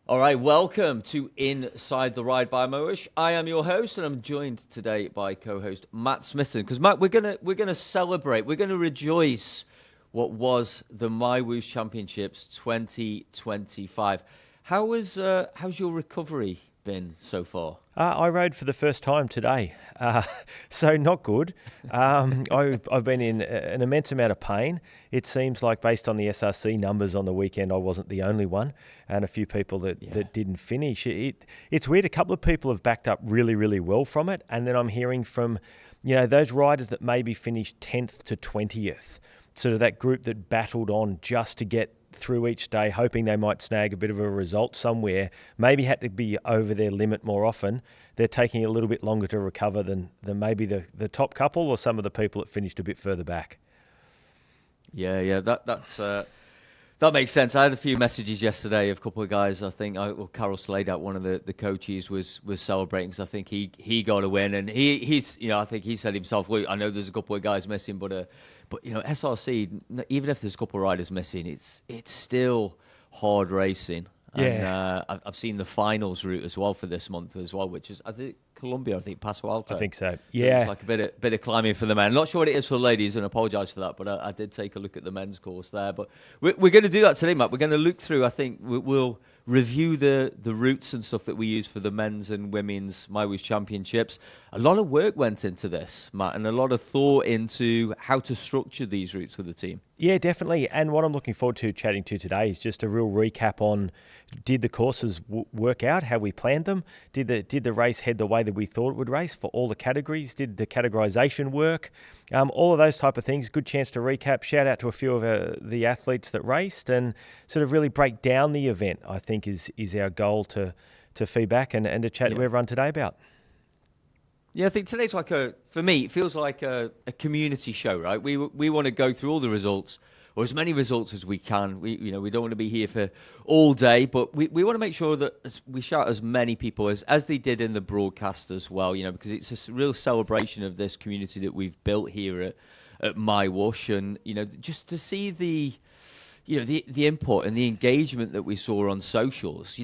All right, welcome to Inside the Ride by MyWhoosh. I am your host, and I'm joined today by co-host Matt Smithson. Because Matt, we're gonna celebrate, we're gonna rejoice what was the MyWhoosh Championships 2025. How's your recovery been so far? I rode for the first time today, so not good. I've been in an immense amount of pain. It seems like based on the SRC numbers on the weekend, I wasn't the only one, and a few people that didn't finish. It's weird. A couple of people have backed up really, really well from it, and then I'm hearing from, those riders that maybe finished 10th to 20th, sort of that group that battled on just to get through each day, hoping they might snag a bit of a result somewhere, maybe had to be over their limit more often. They're taking a little bit longer to recover than maybe the top couple or some of the people that finished a bit further back. Yeah, that makes sense. I had a few messages yesterday of a couple of guys. I think Carol Slade, out one of the coaches, was celebrating because I think he got a win, and he's I think he said himself, "Look, I know there's a couple of guys missing, but SRC, even if there's a couple of riders missing, it's still hard racing." Yeah. And I've seen the finals route as well for this month as well, which is, I think, Colombia, Paso Alto. I think so. Yeah. It's like a bit of climbing for the men. Not sure what it is for the ladies, and I apologise for that, but I did take a look at the men's course there. But we're going to do that today, Matt. We're going to look through, I think we'll review the routes and stuff that we use for the men's and women's MyWhoosh Championships. A lot of work went into this, Matt, and a lot of thought into how to structure these routes for the team. Yeah, definitely. And what I'm looking forward to chatting to today is just a real recap on, did the courses work out how we planned them? Did the race head the way that we thought it would race for all the categories? Did the categorization work? All of those type of things. Good chance to recap, shout out to a few of the athletes that raced, and sort of really break down the event, I think is our goal to feedback and to chat to everyone today about. Yeah, I think today's for me, it feels like a community show, right? We want to go through all the results, or as many results as we can. We don't want to be here for all day, but we want to make sure that we shout as many people as they did in the broadcast as well, because it's a real celebration of this community that we've built here at MyWhoosh, and, just to see the input and the engagement that we saw on socials,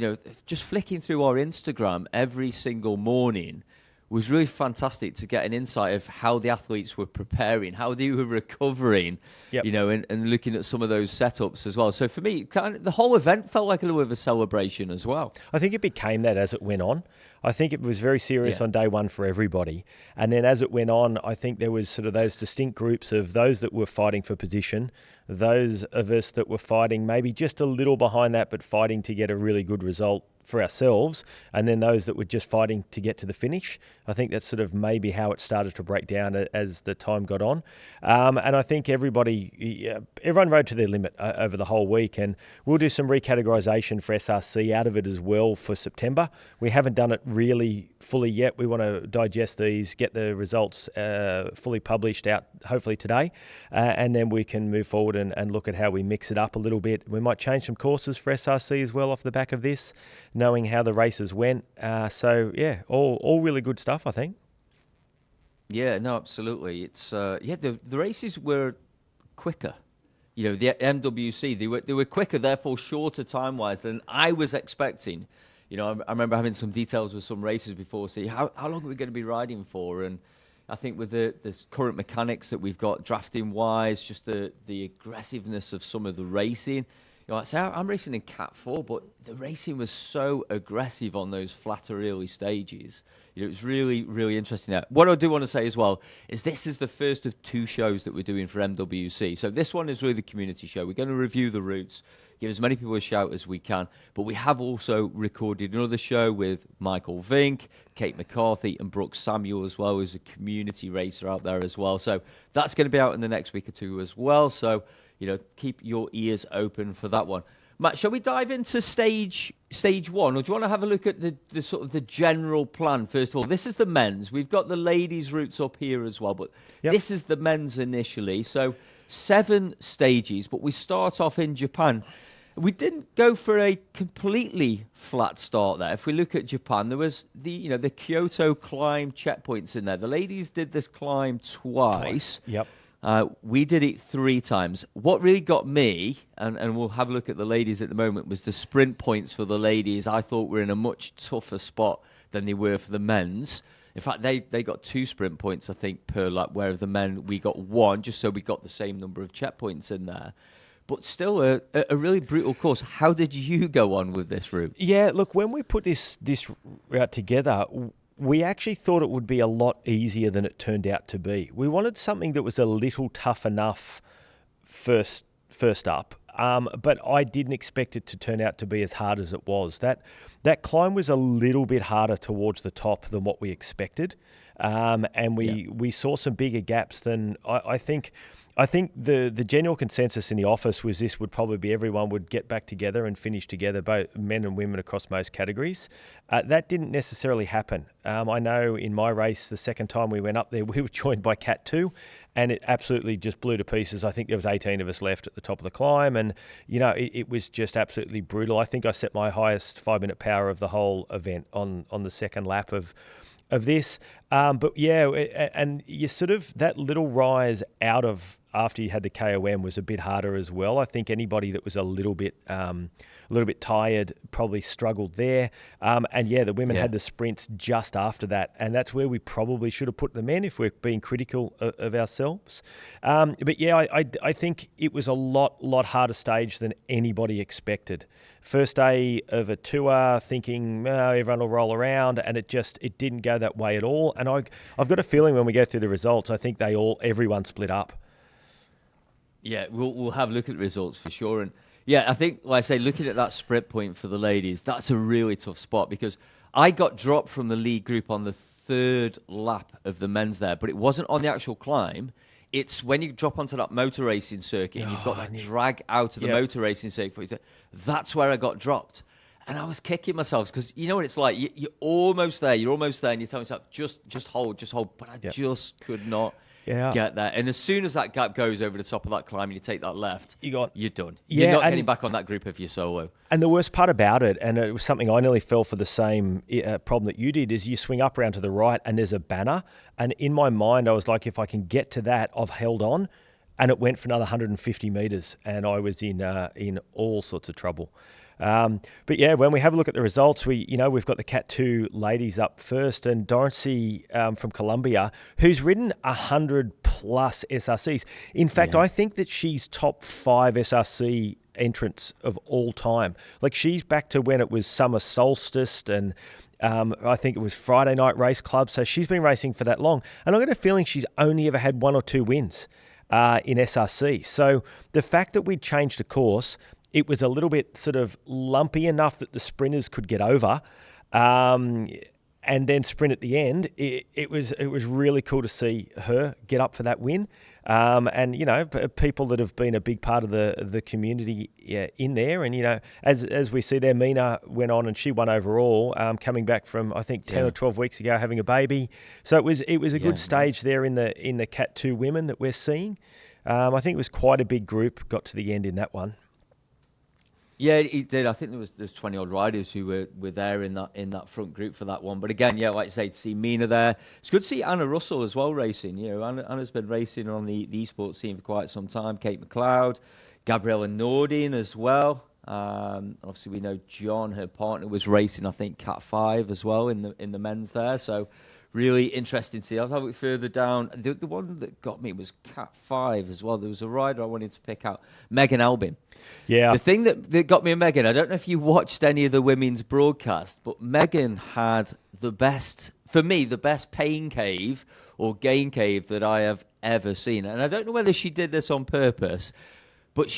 just flicking through our Instagram every single morning was really fantastic to get an insight of how the athletes were preparing, how they were recovering, and looking at some of those setups as well. So for me, the whole event felt like a little bit of a celebration as well. I think it became that as it went on. I think it was very serious on day one for everybody. And then as it went on, I think there was sort of those distinct groups of those that were fighting for position, those of us that were fighting maybe just a little behind that, but fighting to get a really good result for ourselves, and then those that were just fighting to get to the finish. I think that's sort of maybe how it started to break down as the time got on. And I think everyone rode to their limit over the whole week, and we'll do some recategorization for SRC out of it as well for September. We haven't done it really fully yet. We want to digest these, get the results fully published out hopefully today, and then we can move forward and look at how we mix it up a little bit. We might change some courses for SRC as well off the back of this, knowing how the races went. All really good stuff, I think. Yeah, no, absolutely. It's the races were quicker. The MWC, they were quicker, therefore shorter time-wise than I was expecting. I remember having some details with some races before, see how long are we going to be riding for, and I think with the current mechanics that we've got drafting-wise, just the aggressiveness of some of the racing. I'm racing in Cat 4, but the racing was so aggressive on those flatter early stages. It was really, really interesting. What I do want to say as well is this is the first of two shows that we're doing for MWC. So this one is really the community show. We're going to review the routes, give as many people a shout as we can. But we have also recorded another show with Michael Vink, Kate McCarthy, and Brooke Samuel as well, who's a community racer out there as well. So that's going to be out in the next week or two as well. So keep your ears open for that one. Matt, shall we dive into stage one, or do you want to have a look at the sort of the general plan first of all? This is the men's. We've got the ladies' routes up here as well, but this is the men's initially. So 7 stages, but we start off in Japan. We didn't go for a completely flat start there. If we look at Japan, there was the Kyoto climb checkpoints in there. The ladies did this climb twice. Yep. We did it 3 times. What really got me, and we'll have a look at the ladies at the moment, was the sprint points for the ladies. I thought were in a much tougher spot than they were for the men's. In fact, they got 2 sprint points, I think, per lap, where the men, we got 1, just so we got the same number of checkpoints in there. But still a really brutal course. How did you go on with this route? Yeah, look, when we put this route together, we actually thought it would be a lot easier than it turned out to be. We wanted something that was a little tough enough first up, but I didn't expect it to turn out to be as hard as it was. That climb was a little bit harder towards the top than what we expected, and we saw some bigger gaps than I think. I think the general consensus in the office was this would probably be everyone would get back together and finish together, both men and women across most categories. That didn't necessarily happen. I know in my race, the second time we went up there, we were joined by Cat 2, and it absolutely just blew to pieces. I think there was 18 of us left at the top of the climb, and it was just absolutely brutal. I think I set my highest 5-minute power of the whole event on the second lap of this. But yeah, and you sort of, that little rise out of after you had the KOM was a bit harder as well. I think anybody that was a little bit tired probably struggled there. And yeah, the women had the sprints just after that, and that's where we probably should have put the men if we're being critical of ourselves. But yeah, I think it was a lot harder stage than anybody expected. First day of a tour, thinking everyone will roll around, and it didn't go that way at all. And I've got a feeling when we go through the results, I think everyone split up. Yeah, we'll have a look at the results for sure. And yeah, I think, like I say, looking at that sprint point for the ladies, that's a really tough spot because I got dropped from the lead group on the 3rd lap of the men's there, but it wasn't on the actual climb. It's when you drop onto that motor racing circuit and you've got that drag out of the motor racing circuit. That's where I got dropped. And I was kicking myself because you know what it's like. You're almost there. You're almost there. And you're telling yourself, just hold. But I just could not get that. And as soon as that gap goes over the top of that climb and you take that left, you're done. You're not getting back on that group if you're solo. And the worst part about it, and it was something I nearly fell for the same problem that you did, is you swing up around to the right and there's a banner. And in my mind, I was like, if I can get to that, I've held on. And it went for another 150 metres and I was in all sorts of trouble. But yeah, when we have a look at the results, we've got the Cat 2 ladies up first, and Dorothy from Colombia, who's ridden 100 plus SRCs. In fact, I think that she's top 5 SRC entrants of all time. Like, she's back to when it was summer solstice and I think it was Friday night race club. So she's been racing for that long. And I got a feeling she's only ever had 1 or 2 wins in SRC. So the fact that we changed the course, it was a little bit sort of lumpy enough that the sprinters could get over, and then sprint at the end. It was really cool to see her get up for that win, and people that have been a big part of the community in there, and as we see there, Mina went on and she won overall, coming back from I think 10 or 12 weeks ago having a baby. So it was a good stage there in the Cat 2 women that we're seeing. I think it was quite a big group got to the end in that one. Yeah, it did. I think there's 20 odd riders who were there in that front group for that one. But again, like I say, to see Mina there, it's good to see Anna Russell as well racing. Anna's been racing on the esports scene for quite some time. Kate McLeod, Gabriella Nordin as well. Obviously, we know John, her partner, was racing. I think Cat 5 as well in the men's there. So really interesting to see. I'll have it further down. The one that got me was Cat 5 as well. There was a rider I wanted to pick out, Megan Albin. Yeah. The thing that got me a Megan, I don't know if you watched any of the women's broadcast, but Megan had the best pain cave or gain cave that I have ever seen. And I don't know whether she did this on purpose, but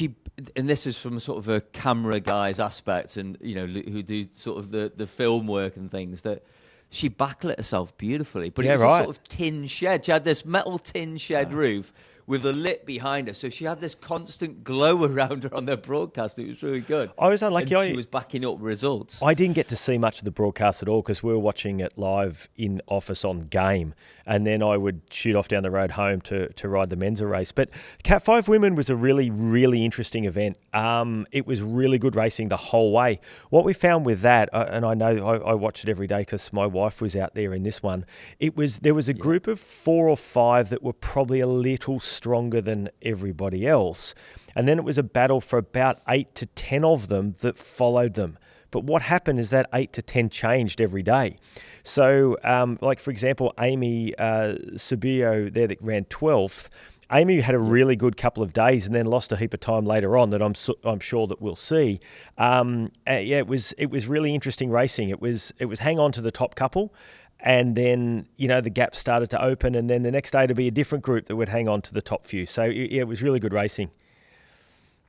and this is from sort of a camera guy's aspect and, who do sort of the film work and things, that she backlit herself beautifully, but it was a sort of tin shed. She had this metal tin shed roof with a lit behind her, so she had this constant glow around her on the broadcast. It was really good. I was unlucky. And she was backing up results. I didn't get to see much of the broadcast at all because we were watching it live in office on Game, and then I would shoot off down the road home to ride the Mensa race. But Cat 5 Women was a really, really interesting event. It was really good racing the whole way. What we found with that, and I know I watched it every day because my wife was out there in this one, there was a group of 4 or 5 that were probably a little stronger than everybody else. And then it was a battle for about 8 to 10 of them that followed them. But what happened is that 8 to 10 changed every day. So, like, for example, Amy Sabio there that ran 12th, Amy had a really good couple of days and then lost a heap of time later on that I'm sure that we'll see. It was really interesting racing. It was hang on to the top couple, and then the gap started to open, and then the next day to be a different group that would hang on to the top few. So it was really good racing.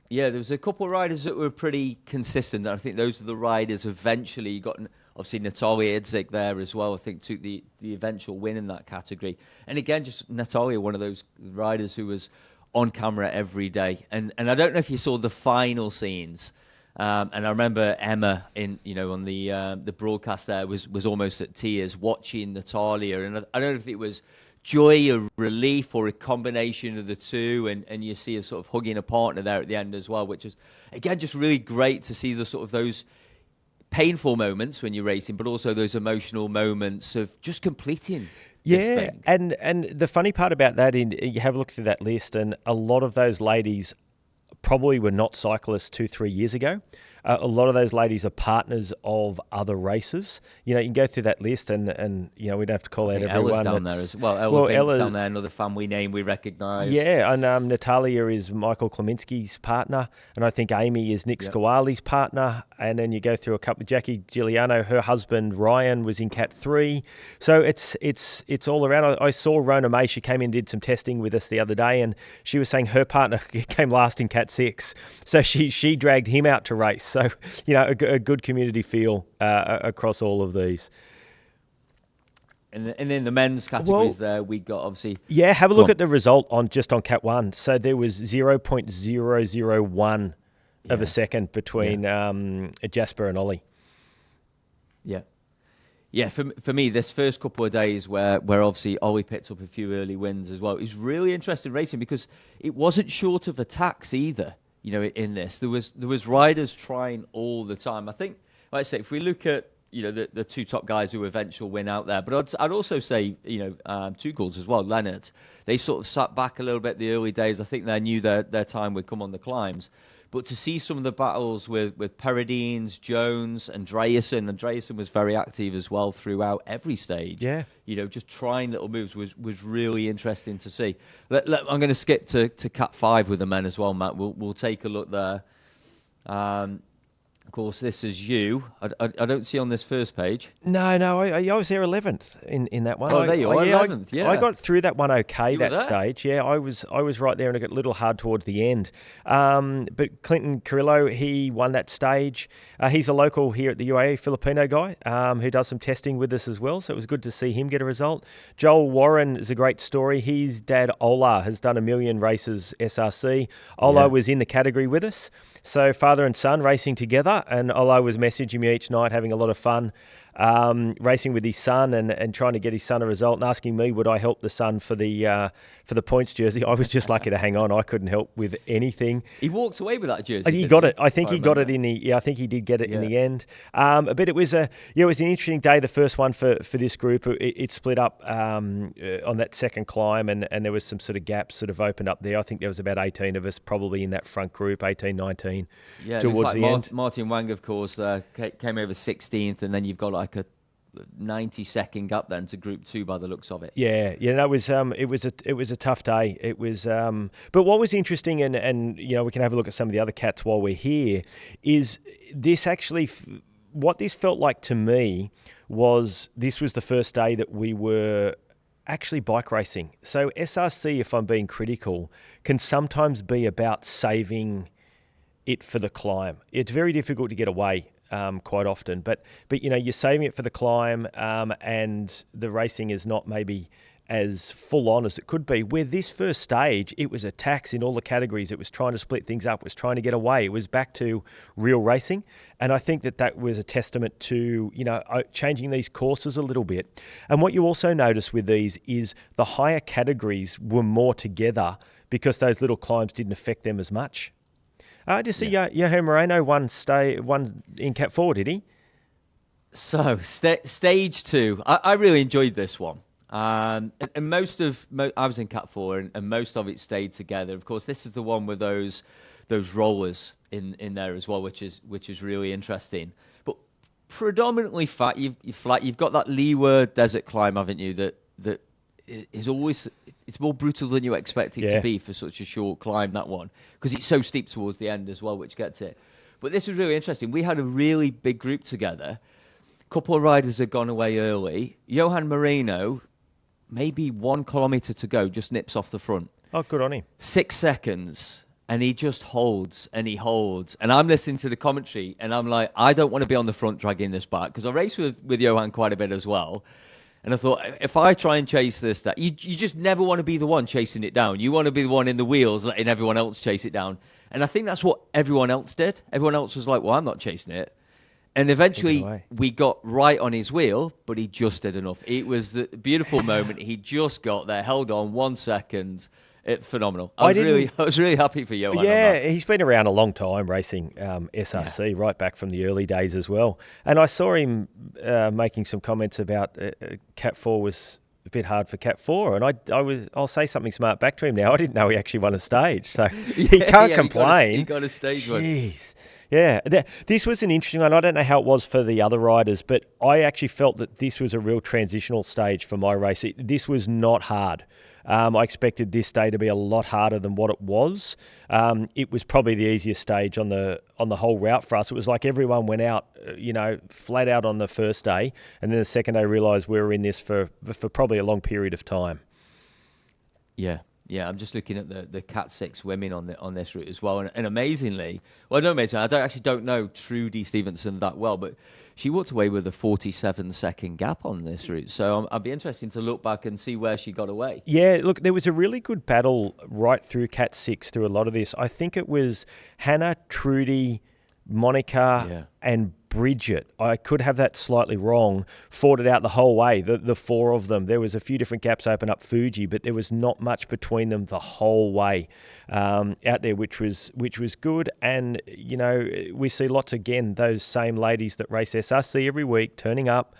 Yeah, there was a couple of riders that were pretty consistent. I think those are the riders eventually. You got obviously Natalia Idzik there as well. I think took the eventual win in that category. And again, just Natalia, one of those riders who was on camera every day. And I don't know if you saw the final scenes. And I remember Emma on the broadcast there was almost at tears watching Natalia. And I don't know if it was joy or relief or a combination of the two, and you see her sort of hugging a partner there at the end as well, which is again just really great to see the sort of those painful moments when you're racing, but also those emotional moments of just completing this thing. And the funny part about that, you have a look through that list, and a lot of those ladies probably were not cyclists 2-3 years ago. A lot of those ladies are partners of other races. You can go through that list, and we don't have to call out everyone. Ella's down there as well. Ella's down there, another family name we recognise. Yeah, and Natalia is Michael Kleminski's partner, and I think Amy is Nick Skawali's partner. And then you go through a couple. Jackie Giuliano, her husband Ryan was in Cat 3. So it's all around. I saw Rona May. She came in and did some testing with us the other day, and she was saying her partner came last in Cat 6. So she dragged him out to race. So, a good community feel across all of these. And in the men's categories there, we got obviously... Yeah, have a look at the result on Cat 1. So there was 0.001 of a second between Jasper and Ollie. Yeah. Yeah, for me, this first couple of days where obviously Ollie picked up a few early wins as well, it was really interesting racing because it wasn't short of attacks either. In this, there was riders trying all the time. I think, like I say, if we look at the two top guys who eventual win out there, but I'd also say two goals as well. Leonard, they sort of sat back a little bit the early days. I think they knew their time would come on the climbs. But to see some of the battles with Peridines, Jones, Andreasen was very active as well throughout every stage. Yeah. Just trying little moves was really interesting to see. I'm going to skip to Cat 5 with the men as well, Matt. We'll take a look there. Of course, this is you. I don't see on this first page. No, I was there 11th in that one. Oh, there you are, 11th, yeah. I got through that one okay, you that stage. Yeah, I was right there, and it got a little hard towards the end. But Clinton Carrillo, he won that stage. He's a local here at the UAE, Filipino guy, who does some testing with us as well, so it was good to see him get a result. Joel Warren is a great story. His dad, Ola, has done 1 million races SRC. Ola was in the category with us. So father and son racing together, and Ola was messaging me each night, having a lot of fun, racing with his son and trying to get his son a result, and asking me would I help the son for the points jersey. I was just lucky to hang on. I couldn't help with anything. He walked away with that jersey. He got it. I think he got it in the. Yeah, I think he did get it in the end. But it was an interesting day. The first one for this group. It split up on that second climb, and there was some sort of gaps sort of opened up there. I think there was about 18 of us probably in that front group, 18, 19 towards the end. Martin Wang, of course, came over 16th, and then you've got like a 90-second gap then to Group 2 by the looks of it. Yeah, that was it was a tough day. It was, but what was interesting, and we can have a look at some of the other cats while we're here, is this actually. What this felt like to me was this was the first day that we were actually bike racing. So SRC, if I'm being critical, can sometimes be about saving it for the climb. It's very difficult to get away quite often, but you're saving it for the climb, and the racing is not maybe as full on as it could be. Where this first stage, it was attacks in all the categories. It was trying to split things up. It was trying to get away. It was back to real racing, and I think that was a testament to changing these courses a little bit. And what you also notice with these is the higher categories were more together because those little climbs didn't affect them as much. Did you see Johan Moreno won in Cat 4, did he? So, stage 2. I really enjoyed this one. And I was in Cat 4, and most of it stayed together. Of course, this is the one with those rollers in there as well, which is really interesting. But predominantly flat. You've got that leeward desert climb, haven't you? That is always, it's more brutal than you expect it to be for such a short climb, that one, because it's so steep towards the end as well, which gets it. But this was really interesting. We had a really big group together. A couple of riders had gone away early. Johan Moreno, maybe 1 kilometre to go, just nips off the front. Oh, good on him. 6 seconds, and he just holds, and he holds. And I'm listening to the commentary, and I'm like, I don't want to be on the front dragging this back, because I raced with Johan quite a bit as well. And I thought, if I try and chase this, you just never want to be the one chasing it down. You want to be the one in the wheels letting everyone else chase it down. And I think that's what everyone else did. Everyone else was like, well, I'm not chasing it. And eventually we got right on his wheel, but he just did enough. It was the beautiful moment. He just got there, held on 1 second. Phenomenal. I was really happy for Johan. Yeah, he's been around a long time racing SRC, right back from the early days as well. And I saw him making some comments about Cat 4 was a bit hard for Cat 4, and I'll say something smart back to him now. I didn't know he actually won a stage, so he can't complain. He got a stage one. Jeez. Yeah, this was an interesting one. I don't know how it was for the other riders, but I actually felt that this was a real transitional stage for my race. This was not hard. I expected this day to be a lot harder than what it was. It was probably the easiest stage on the whole route for us. It was like everyone went out, flat out on the first day, and then the second day realised we were in this for probably a long period of time. Yeah. Yeah, I'm just looking at the Cat 6 women on this route as well, and amazingly, well, no, amazing. I don't know Trudy Stevenson that well, but she walked away with a 47-second gap on this route. So I'd be interested to look back and see where she got away. Yeah, look, there was a really good battle right through Cat 6 through a lot of this. I think it was Hannah, Trudy, Monica, and Bridget. I could have that slightly wrong. Fought it out the whole way, the four of them. There was a few different gaps open up Fuji, but there was not much between them the whole way out there, which was good. And, we see lots again, those same ladies that race SRC every week, turning up,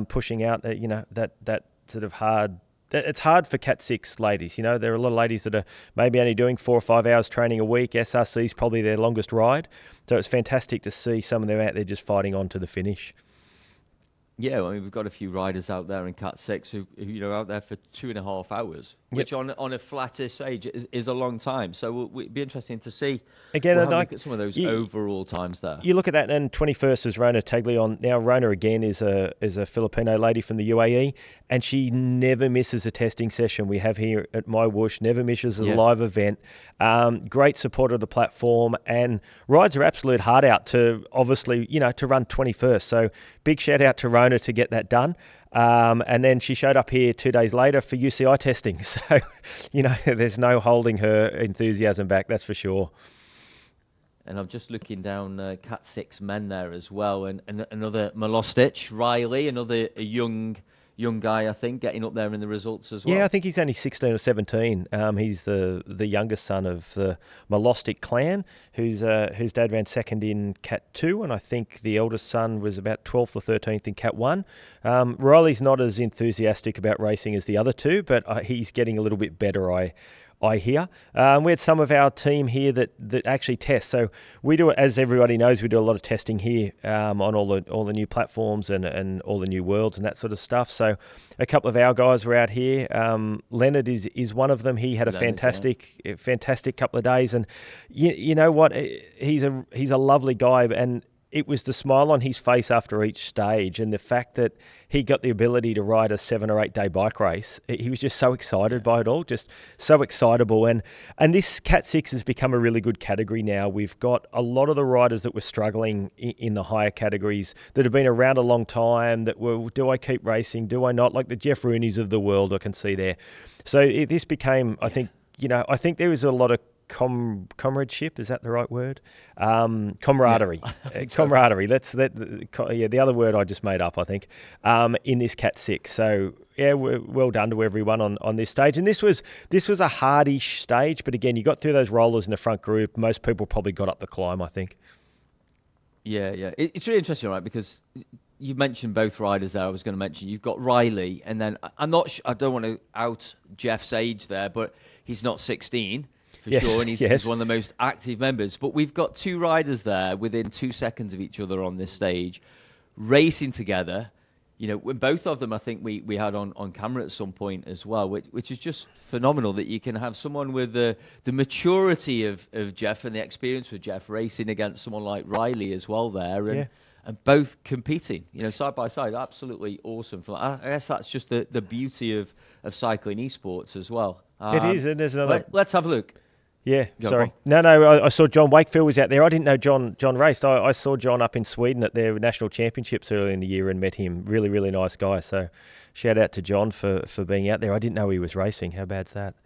pushing out, that sort of hard. It's hard for Cat 6 ladies. There are a lot of ladies that are maybe only doing 4 or 5 hours training a week. SRC is probably their longest ride. So it's fantastic to see some of them out there just fighting on to the finish. Yeah, we've got a few riders out there in Cat 6 who are out there for 2.5 hours, which on a flatter stage is a long time. So it'd be interesting to see. Again, look at some of those overall times there. You look at that, and 21st is Rona Taglion. Now, Rona, again, is a Filipino lady from the UAE, and she never misses a testing session we have here at MyWhoosh, never misses a live event. Great supporter of the platform, and rides her absolute heart out to, obviously, to run 21st. So big shout out to Rona to get that done. And then she showed up here 2 days later for UCI testing. So, there's no holding her enthusiasm back, that's for sure. And I'm just looking down Cat 6 men there as well. And another Milostic, Riley, another young guy, I think, getting up there in the results as well. Yeah, I think he's only 16 or 17. He's the youngest son of the Milostic clan, whose dad ran second in Cat 2, and I think the eldest son was about 12th or 13th in Cat 1. Riley's not as enthusiastic about racing as the other two, but he's getting a little bit better, I hear. We had some of our team here that actually test. So we do, as everybody knows, we do a lot of testing here on all the new platforms and all the new worlds and that sort of stuff. So a couple of our guys were out here. Leonard is one of them. He had a fantastic couple of days, and you know what? He's a lovely guy, and it was the smile on his face after each stage, and the fact that he got the ability to ride a 7 or 8 day bike race. He was just so excited by it all, just so excitable. And this Cat 6 has become a really good category now. We've got a lot of the riders that were struggling in the higher categories that have been around a long time, that were, do I keep racing? Do I not? Like the Jeff Rooney's of the world, I can see there. So this became, I think there was a lot of comradeship, is that the right word? Camaraderie. Camaraderie. The other word I just made up, I think, in this Cat 6. So yeah, well done to everyone on this stage. And this was a hardish stage, but again, you got through those rollers in the front group. Most people probably got up the climb, I think. Yeah. It's really interesting, right? Because you mentioned both riders there. I was going to mention you've got Riley, and then I'm not. I don't want to out Jeff's age there, but he's not 16 for sure, and he's one of the most active members. But we've got two riders there within 2 seconds of each other on this stage, racing together. You know, when both of them, I think we had on camera at some point as well, which is just phenomenal that you can have someone with the maturity of Jeff and the experience with Jeff racing against someone like Riley as well there, and both competing, you know, side by side. Absolutely awesome. I guess that's just the beauty of cycling esports as well. It is, and there's another. Let's have a look. Yeah, sorry. No, I saw John Wakefield was out there. I didn't know John raced. I saw John up in Sweden at their national championships earlier in the year and met him. Really, really nice guy. So shout out to John for being out there. I didn't know he was racing. How bad's that?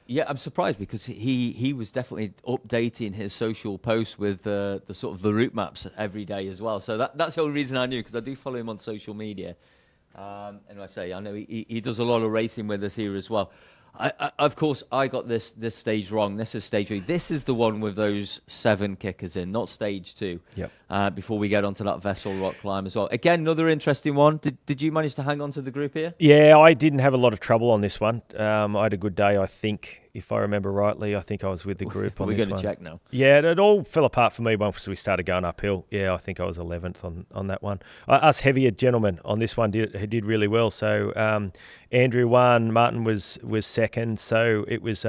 Yeah, I'm surprised because he was definitely updating his social posts with the sort of the route maps every day as well. So that's the only reason I knew, because I do follow him on social media. And I know he does a lot of racing with us here as well. Of course, I got this stage wrong. This is stage 3. This is the one with those 7 kickers in, not stage 2. Yep. Before we get onto that Vessel rock climb as well. Again, another interesting one. Did you manage to hang on to the group here? Yeah, I didn't have a lot of trouble on this one. I had a good day, I think. If I remember rightly, I think I was with the group on this one. We're going to check now. Yeah, it all fell apart for me once we started going uphill. Yeah, I think I was 11th on that one. Us heavier gentlemen on this one did really well. So Andrew won, Martin was second. So it was,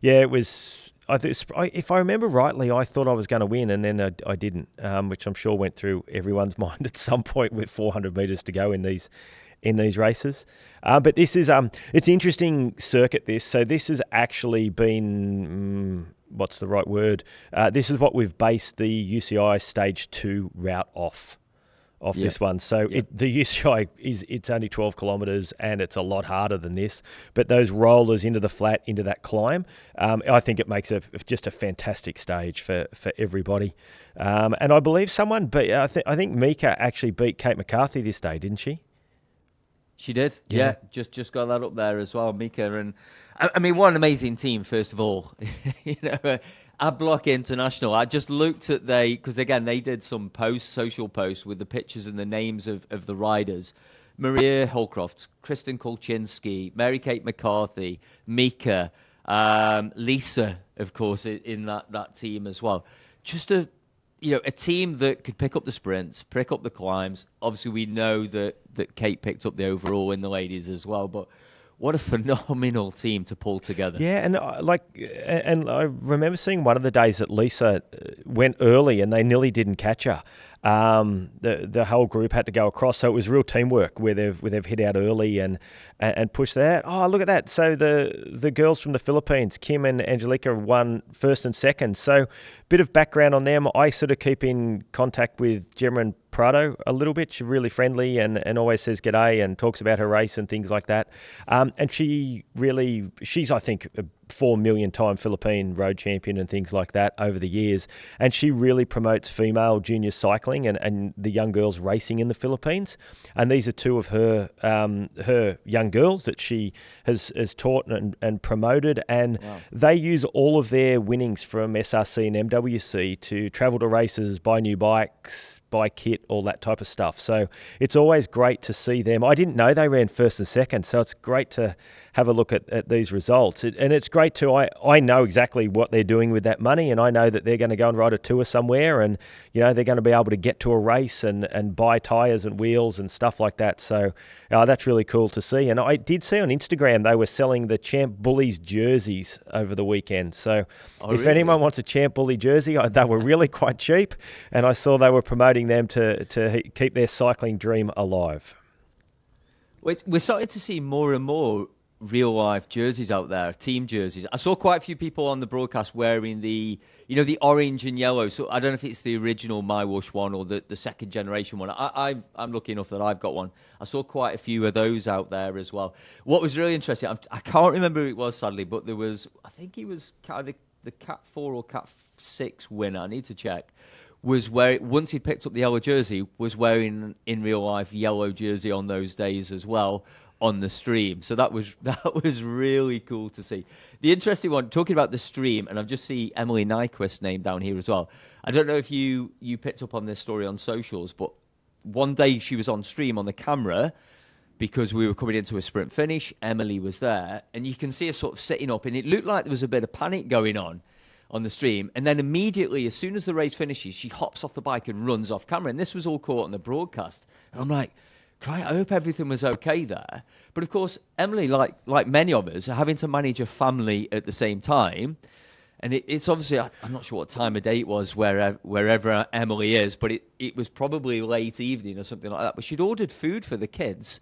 it was. If I remember rightly, I thought I was going to win, and then I didn't, which I'm sure went through everyone's mind at some point with 400 metres to go in these races. But this is it's an interesting circuit, this. So this has actually been, what's the right word? This is what we've based the UCI Stage 2 route off this one. So the UCI it's only 12 kilometres and it's a lot harder than this. But those rollers into the flat, into that climb, I think it makes just a fantastic stage for everybody. And I believe someone, but I think Mika actually beat Kate McCarthy this day, didn't she? She did, yeah. Just got that up there as well, Mika. And I mean, what an amazing team, first of all. You know, Adblock International. I just looked at because again, they did some social posts with the pictures and the names of the riders. Maria Holcroft, Kristen Kolczynski, Mary-Kate McCarthy, Mika, Lisa, of course, in that team as well. Just a team that could pick up the sprints, pick up the climbs. Obviously, we know that Kate picked up the overall in the ladies as well, but what a phenomenal team to pull together. Yeah, and I remember seeing one of the days that Lisa went early and they nearly didn't catch her. The whole group had to go across, so it was real teamwork where they've hit out early and pushed that. Oh, look at that! So the girls from the Philippines, Kim and Angelica, won first and second. So bit of background on them. I sort of keep in contact with Gemma and Prado a little bit. She's really friendly and always says g'day and talks about her race and things like that. And she's I think a 4 million time Philippine road champion and things like that over the years. And she really promotes female junior cycling and the young girls racing in the Philippines. And these are two of her young girls that she has taught and promoted. And they use all of their winnings from SRC and MWC to travel to races, buy new bikes, buy kit, all that type of stuff. So it's always great to see them. I didn't know they ran first and second, so it's great to have a look at these results. And it's great too. I know exactly what they're doing with that money, and I know that they're going to go and ride a tour somewhere, and they're going to be able to get to a race and buy tyres and wheels and stuff like that. So that's really cool to see. And I did see on Instagram they were selling the Champ Bullies jerseys over the weekend. So if anyone wants a Champ Bully jersey, they were really quite cheap, and I saw they were promoting them to keep their cycling dream alive. We're starting to see more and more real life jerseys out there, team jerseys. I saw quite a few people on the broadcast wearing the orange and yellow. So I don't know if it's the original MyWhoosh one or the second generation one. I'm lucky enough that I've got one. I saw quite a few of those out there as well. What was really interesting, I can't remember who it was sadly, but there was, I think he was kind of the Cat 4 or Cat 6 winner. I need to check. Was once he picked up the yellow jersey, was wearing in real life yellow jersey on those days as well on the stream. So that was really cool to see. The interesting one, talking about the stream, and I've just seen Emily Nyquist's name down here as well. I don't know if you picked up on this story on socials, but one day she was on stream on the camera because we were coming into a sprint finish. Emily was there, and you can see her sort of sitting up, and it looked like there was a bit of panic going on the stream. And then immediately, as soon as the race finishes, she hops off the bike and runs off camera. And this was all caught on the broadcast. And I'm like, I hope everything was okay there. But of course, Emily, like many of us, are having to manage a family at the same time. And it's obviously, I'm not sure what time of day it was wherever Emily is, but it was probably late evening or something like that. But she'd ordered food for the kids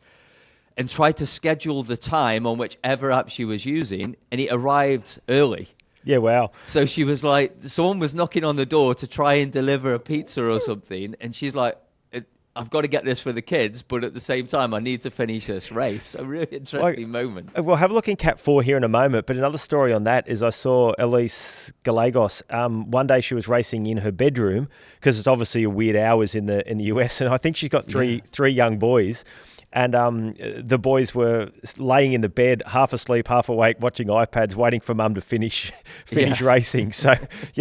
and tried to schedule the time on whichever app she was using, and it arrived early. Yeah, wow. So she was like, someone was knocking on the door to try and deliver a pizza or something, and she's like, I've got to get this for the kids, but at the same time, I need to finish this race. A really interesting moment. We'll have a look in Cat 4 here in a moment, but another story on that is I saw Elise Gallegos. One day she was racing in her bedroom because it's obviously a weird hours in the US, and I think she's got three young boys. And the boys were laying in the bed, half asleep, half awake, watching iPads, waiting for mum to finish racing. So,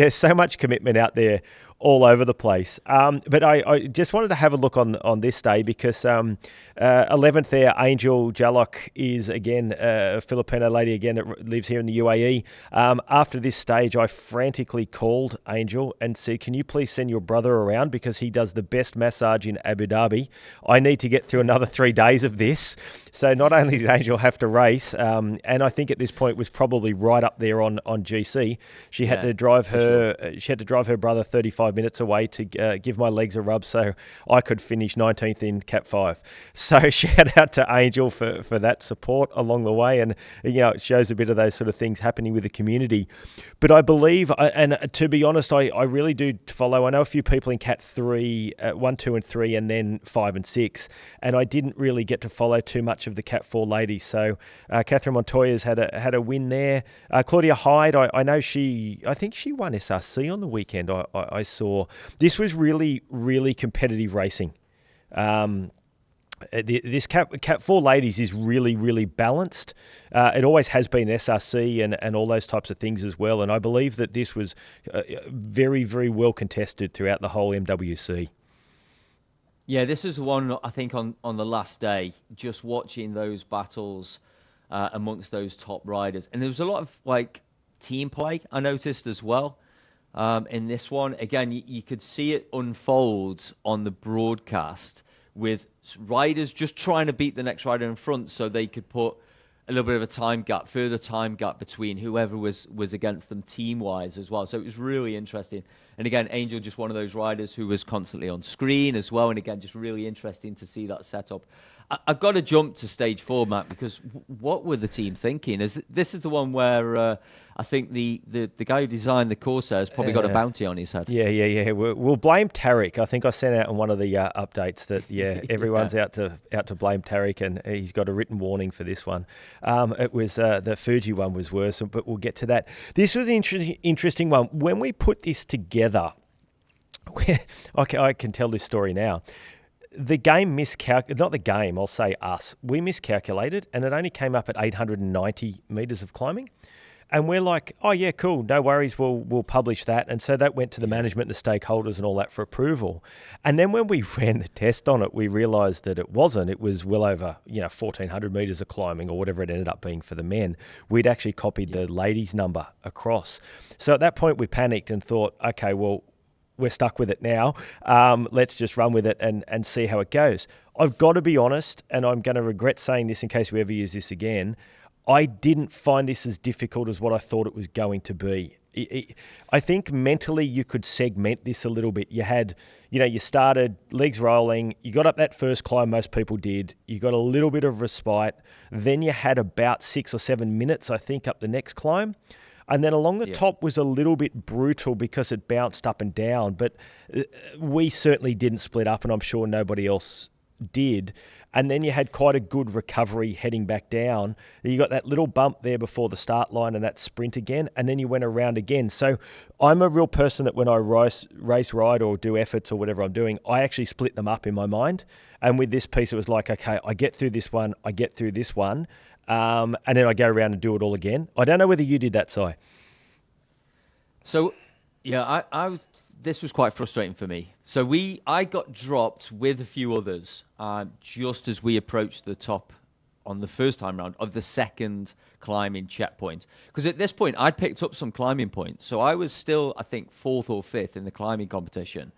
so much commitment out there all over the place. But I just wanted to have a look on this day because 11th there, Angel Jalok is, again, a Filipino lady, again, that lives here in the UAE. After this stage, I frantically called Angel and said, can you please send your brother around because he does the best massage in Abu Dhabi. I need to get through another 3 days of this. So not only did Angel have to race, and I think at this point was probably right up there on GC, she had to drive her brother 35 minutes away to give my legs a rub so I could finish 19th in Cat 5. So shout out to Angel for that support along the way, and it shows a bit of those sort of things happening with the community. But I believe, and to be honest, I really do follow. I know a few people in Cat 3, 1, 2 and 3, and then 5 and 6, and I didn't really get to follow too much of the Cat 4 ladies. So Catherine Montoya's had a win there. Claudia Hyde, I know I think she won SRC on the weekend. I saw this was really, really competitive racing. This Cat 4 ladies is really, really balanced. It always has been SRC and all those types of things as well. And I believe that this was very, very well contested throughout the whole MWC. Yeah, this is the one, I think, on the last day, just watching those battles amongst those top riders. And there was a lot of, team play, I noticed as well. In this one, again, you could see it unfold on the broadcast with riders just trying to beat the next rider in front so they could put a little bit of a further time gap between whoever was against them team-wise as well. So it was really interesting. And again, Angel, just one of those riders who was constantly on screen as well. And again, just really interesting to see that setup. I've got to jump to stage 4, Matt, because what were the team thinking? This is the one where I think the guy who designed the Corsair has probably got a bounty on his head. Yeah. We'll blame Tarek. I think I sent out in one of the updates that everyone's out to blame Tarek, and he's got a written warning for this one. It was the Fuji one was worse, but we'll get to that. This was an interesting one. When we put this together, I can tell this story now. The game not the game, I'll say us. We miscalculated, and it only came up at 890 metres of climbing. And we're like, oh, yeah, cool, no worries, we'll publish that. And so that went to the management, the stakeholders and all that for approval. And then when we ran the test on it, we realised that it wasn't. It was well over 1,400 metres of climbing or whatever it ended up being for the men. We'd actually copied the ladies' number across. So at that point, we panicked and thought, okay, well, we're stuck with it now. Let's just run with it and see how it goes. I've got to be honest, and I'm going to regret saying this in case we ever use this again, I didn't find this as difficult as what I thought it was going to be. I think mentally you could segment this a little bit. You had, you started legs rolling, you got up that first climb, most people did, you got a little bit of respite, then you had about 6 or 7 minutes, I think, up the next climb. And then along the top was a little bit brutal because it bounced up and down, but we certainly didn't split up, and I'm sure nobody else did. And then you had quite a good recovery heading back down. You got that little bump there before the start line and that sprint again, and then you went around again. So I'm a real person that when I race, ride, or do efforts or whatever I'm doing, I actually split them up in my mind. And with this piece, it was like, okay, I get through this one, and then I go around and do it all again. I don't know whether you did that, Si. So, yeah, I this was quite frustrating for me. So I got dropped with a few others just as we approached the top on the first time round of the second climbing checkpoint. Because at this point, I'd picked up some climbing points. So I was still, I think, 4th or 5th in the climbing competition.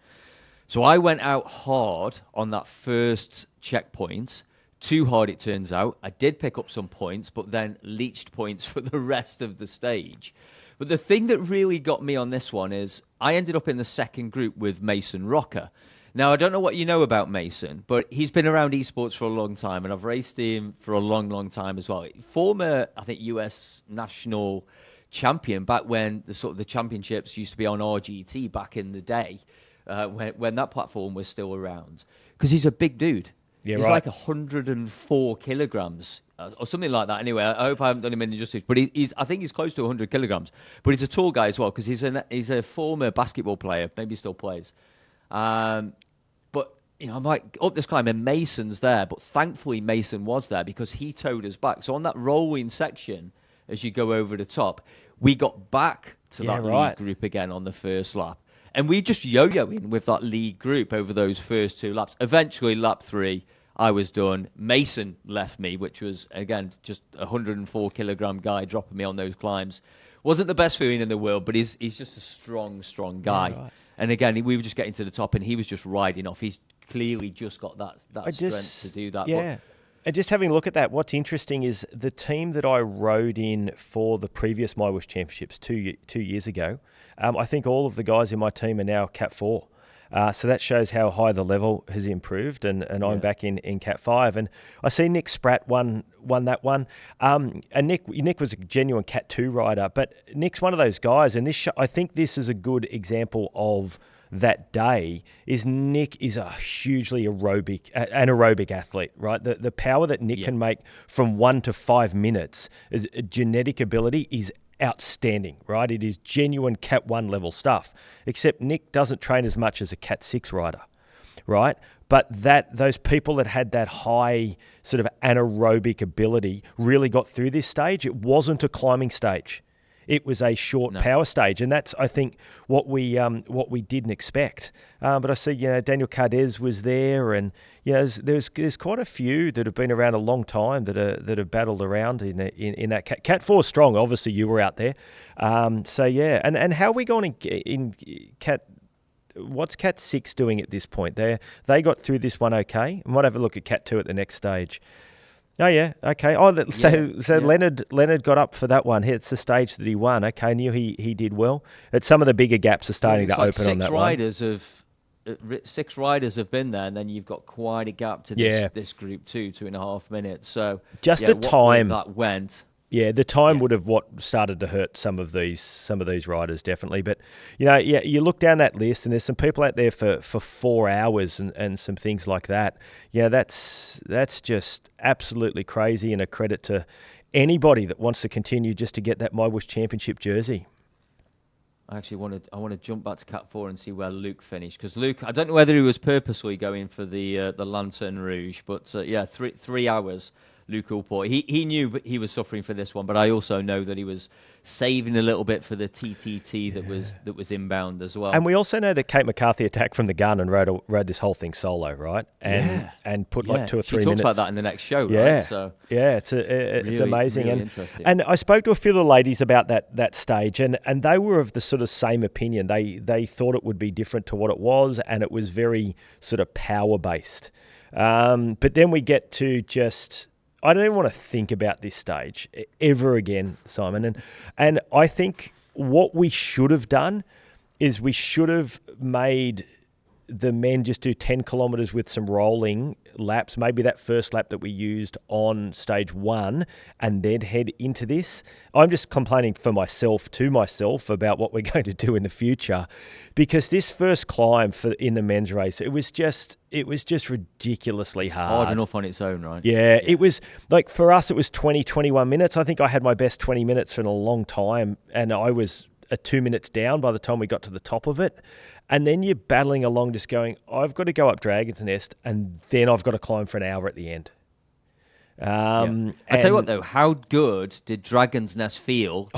So I went out hard on that first checkpoint. Too hard, it turns out. I did pick up some points, but then leached points for the rest of the stage. But the thing that really got me on this one is I ended up in the second group with Mason Rocker. Now, I don't know what you know about Mason, but he's been around esports for a long time, and I've raced him for a long, long time as well. Former, I think, US national champion back when the championships used to be on RGT back in the day, when that platform was still around. Because he's a big dude. Yeah, he's right. like 104 kilograms or something like that. Anyway, I hope I haven't done him any injustice, but I think he's close to 100 kilograms. But he's a tall guy as well because he's a former basketball player. Maybe he still plays. But I'm like up this climb and Mason's there, but thankfully Mason was there because he towed us back. So on that rolling section, as you go over the top, we got back to that lead group again on the first lap. And we just yo-yoing with that lead group over those first 2 laps. Eventually, lap 3, I was done. Mason left me, which was, again, just a 104-kilogram guy dropping me on those climbs. Wasn't the best feeling in the world, but he's just a strong, strong guy. Yeah, right. And again, we were just getting to the top, and he was just riding off. He's clearly just got that strength to do that. Yeah. And just having a look at that, what's interesting is the team that I rode in for the previous MyWhoosh Championships 2 years ago, I think all of the guys in my team are now Cat 4. So that shows how high the level has improved, and I'm back in Cat 5. And I see Nick Spratt won that one. And Nick was a genuine Cat 2 rider, but Nick's one of those guys, and I think this is a good example of that day. Is Nick is a hugely anaerobic athlete, right? The power that Nick can make from 1 to 5 minutes, is genetic ability is outstanding, right? It is genuine Cat 1 level stuff, except Nick doesn't train as much as a Cat 6 rider, right? But those people that had that high sort of anaerobic ability really got through this stage. It wasn't a climbing stage. It was a short power stage, and that's, I think, what we didn't expect. But I see, Daniel Cardez was there, and there's quite a few that have been around a long time that have battled around in that Cat 4 strong. Obviously, you were out there, so yeah. And how are we going in Cat? What's Cat 6 doing at this point? They got through this one okay. I might have a look at Cat 2 at the next stage. Oh, yeah, okay. So Leonard got up for that one. It's the stage that he won. Okay, I knew he did well. Some of the bigger gaps are starting to open on that one. 6 riders have been there, and then you've got quite a gap to this group too, 2.5 minutes. So just the time that went. Yeah, the time would have started to hurt some of these riders, definitely. But you look down that list, and there's some people out there for 4 hours and some things like that. Yeah, that's just absolutely crazy, and a credit to anybody that wants to continue just to get that MyWhoosh Championship jersey. I actually want to jump back to Cat 4 and see where Luke finished, because Luke, I don't know whether he was purposely going for the Lanterne Rouge, but 3 hours. Luke Allport. He knew he was suffering for this one, but I also know that he was saving a little bit for the TTT that was inbound as well. And we also know that Kate McCarthy attacked from the gun and rode this whole thing solo, right? And put like 2 or 3 minutes. She talks about that in the next show, right? So it's really, amazing. Really interesting. And I spoke to a few of the ladies about that stage, and they were of the sort of same opinion. They thought it would be different to what it was, and it was very sort of power based. But then we get to just, I don't even want to think about this stage ever again, Simon. And I think what we should have done is we should have made the men just do 10 kilometres with some rolling laps, maybe that first lap that we used on stage 1, and then head into this. I'm just complaining to myself about what we're going to do in the future, because this first climb in the men's race, it was just ridiculously hard. Hard enough on its own, right? Yeah, it was like, for us, it was 21 minutes. I think I had my best 20 minutes in a long time, and I was 2 minutes down by the time we got to the top of it. And then you're battling along just going, I've got to go up Dragon's Nest, and then I've got to climb for an hour at the end. I tell you what, though, how good did Dragon's Nest feel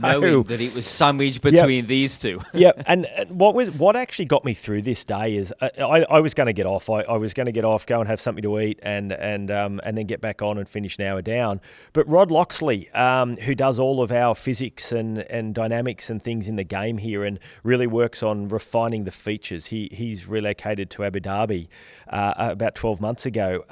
knowing that it was sandwiched between these two? Yeah, and what actually got me through this day is I was going to get off. I was going to get off, go and have something to eat, and then get back on and finish an hour down. But Rod Loxley, who does all of our physics and dynamics and things in the game here, and really works on refining the features. He's relocated to Abu Dhabi about 12 months ago.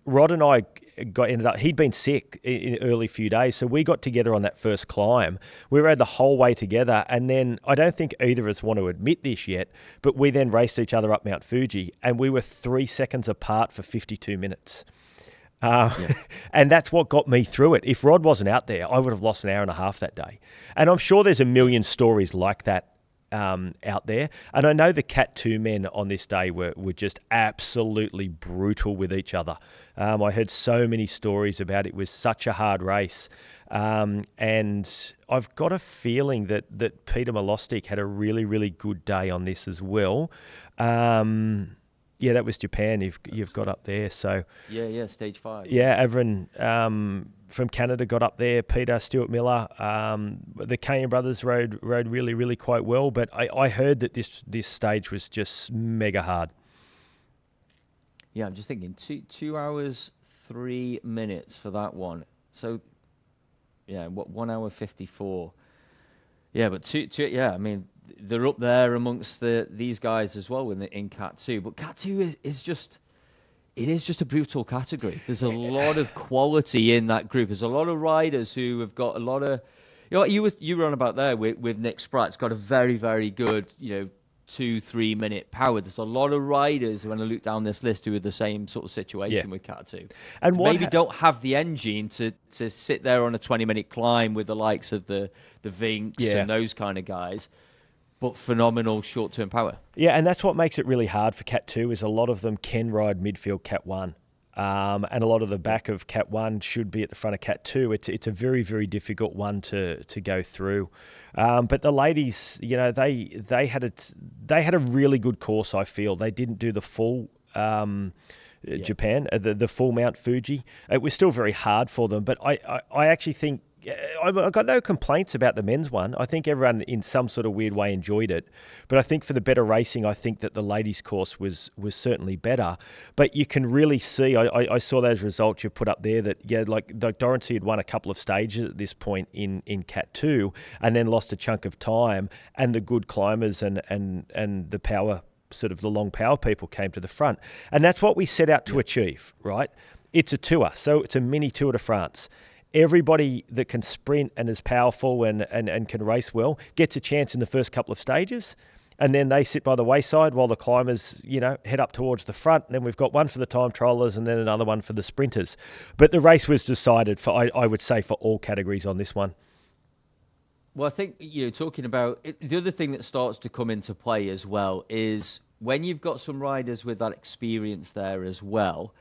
Rod and I ended up, he'd been sick in the early few days, so we got together on that first climb. We rode the whole way together, and then I don't think either of us want to admit this yet, but we then raced each other up Mount Fuji, and we were 3 seconds apart for 52 minutes. And that's what got me through it. If Rod wasn't out there, I would have lost an hour and a half that day. And I'm sure there's a million stories like that out there. And I know the Cat 2 men on this day were just absolutely brutal with each other. I heard so many stories about it. It was such a hard race. And I've got a feeling that Peter Milostic had a really, really good day on this as well. Yeah, that was Japan you've got up there. So Yeah, stage 5. Yeah, Avron from Canada got up there. Peter, Stuart Miller, the Kenyan brothers rode really, really quite well. But I heard that this stage was just mega hard. Yeah, I'm just thinking 2 hours 3 minutes for that one. So yeah, 1 hour 54. Yeah, but two. Yeah, I mean, they're up there amongst these guys as well in Cat 2. But Cat 2 is just a brutal category. There's a lot of quality in that group. There's a lot of riders who have got a lot of, you were on about there with Nick Spratt's got a very, very good 2-3 minute power. There's a lot of riders when I look down this list who are the same sort of situation with Cat 2. And maybe don't have the engine to sit there on a 20-minute climb with the likes of the Vinks and those kind of guys. But phenomenal short-term power. Yeah, and that's what makes it really hard for Cat 2 is a lot of them can ride midfield Cat 1. And a lot of the back of Cat 1 should be at the front of Cat 2. It's a very, very difficult one to go through. But the ladies, they had a really good course, I feel. They didn't do the full Japan, the full Mount Fuji. It was still very hard for them, but I actually think I got no complaints about the men's one. I think everyone in some sort of weird way enjoyed it. But I think for the better racing, I think that the ladies' course was certainly better. But you can really see, I saw those results you put up there that, like Dorothy had won a couple of stages at this point in Cat 2 and then lost a chunk of time, and the good climbers and the power, sort of the long power people came to the front. And that's what we set out to achieve, right? It's a tour, so it's a mini Tour de France. Everybody that can sprint and is powerful and can race well gets a chance in the first couple of stages, and then they sit by the wayside while the climbers, head up towards the front. And then we've got one for the time trialers and then another one for the sprinters. But the race was decided for, I would say, for all categories on this one. Well, I think, talking about it, the other thing that starts to come into play as well is when you've got some riders with that experience there as well,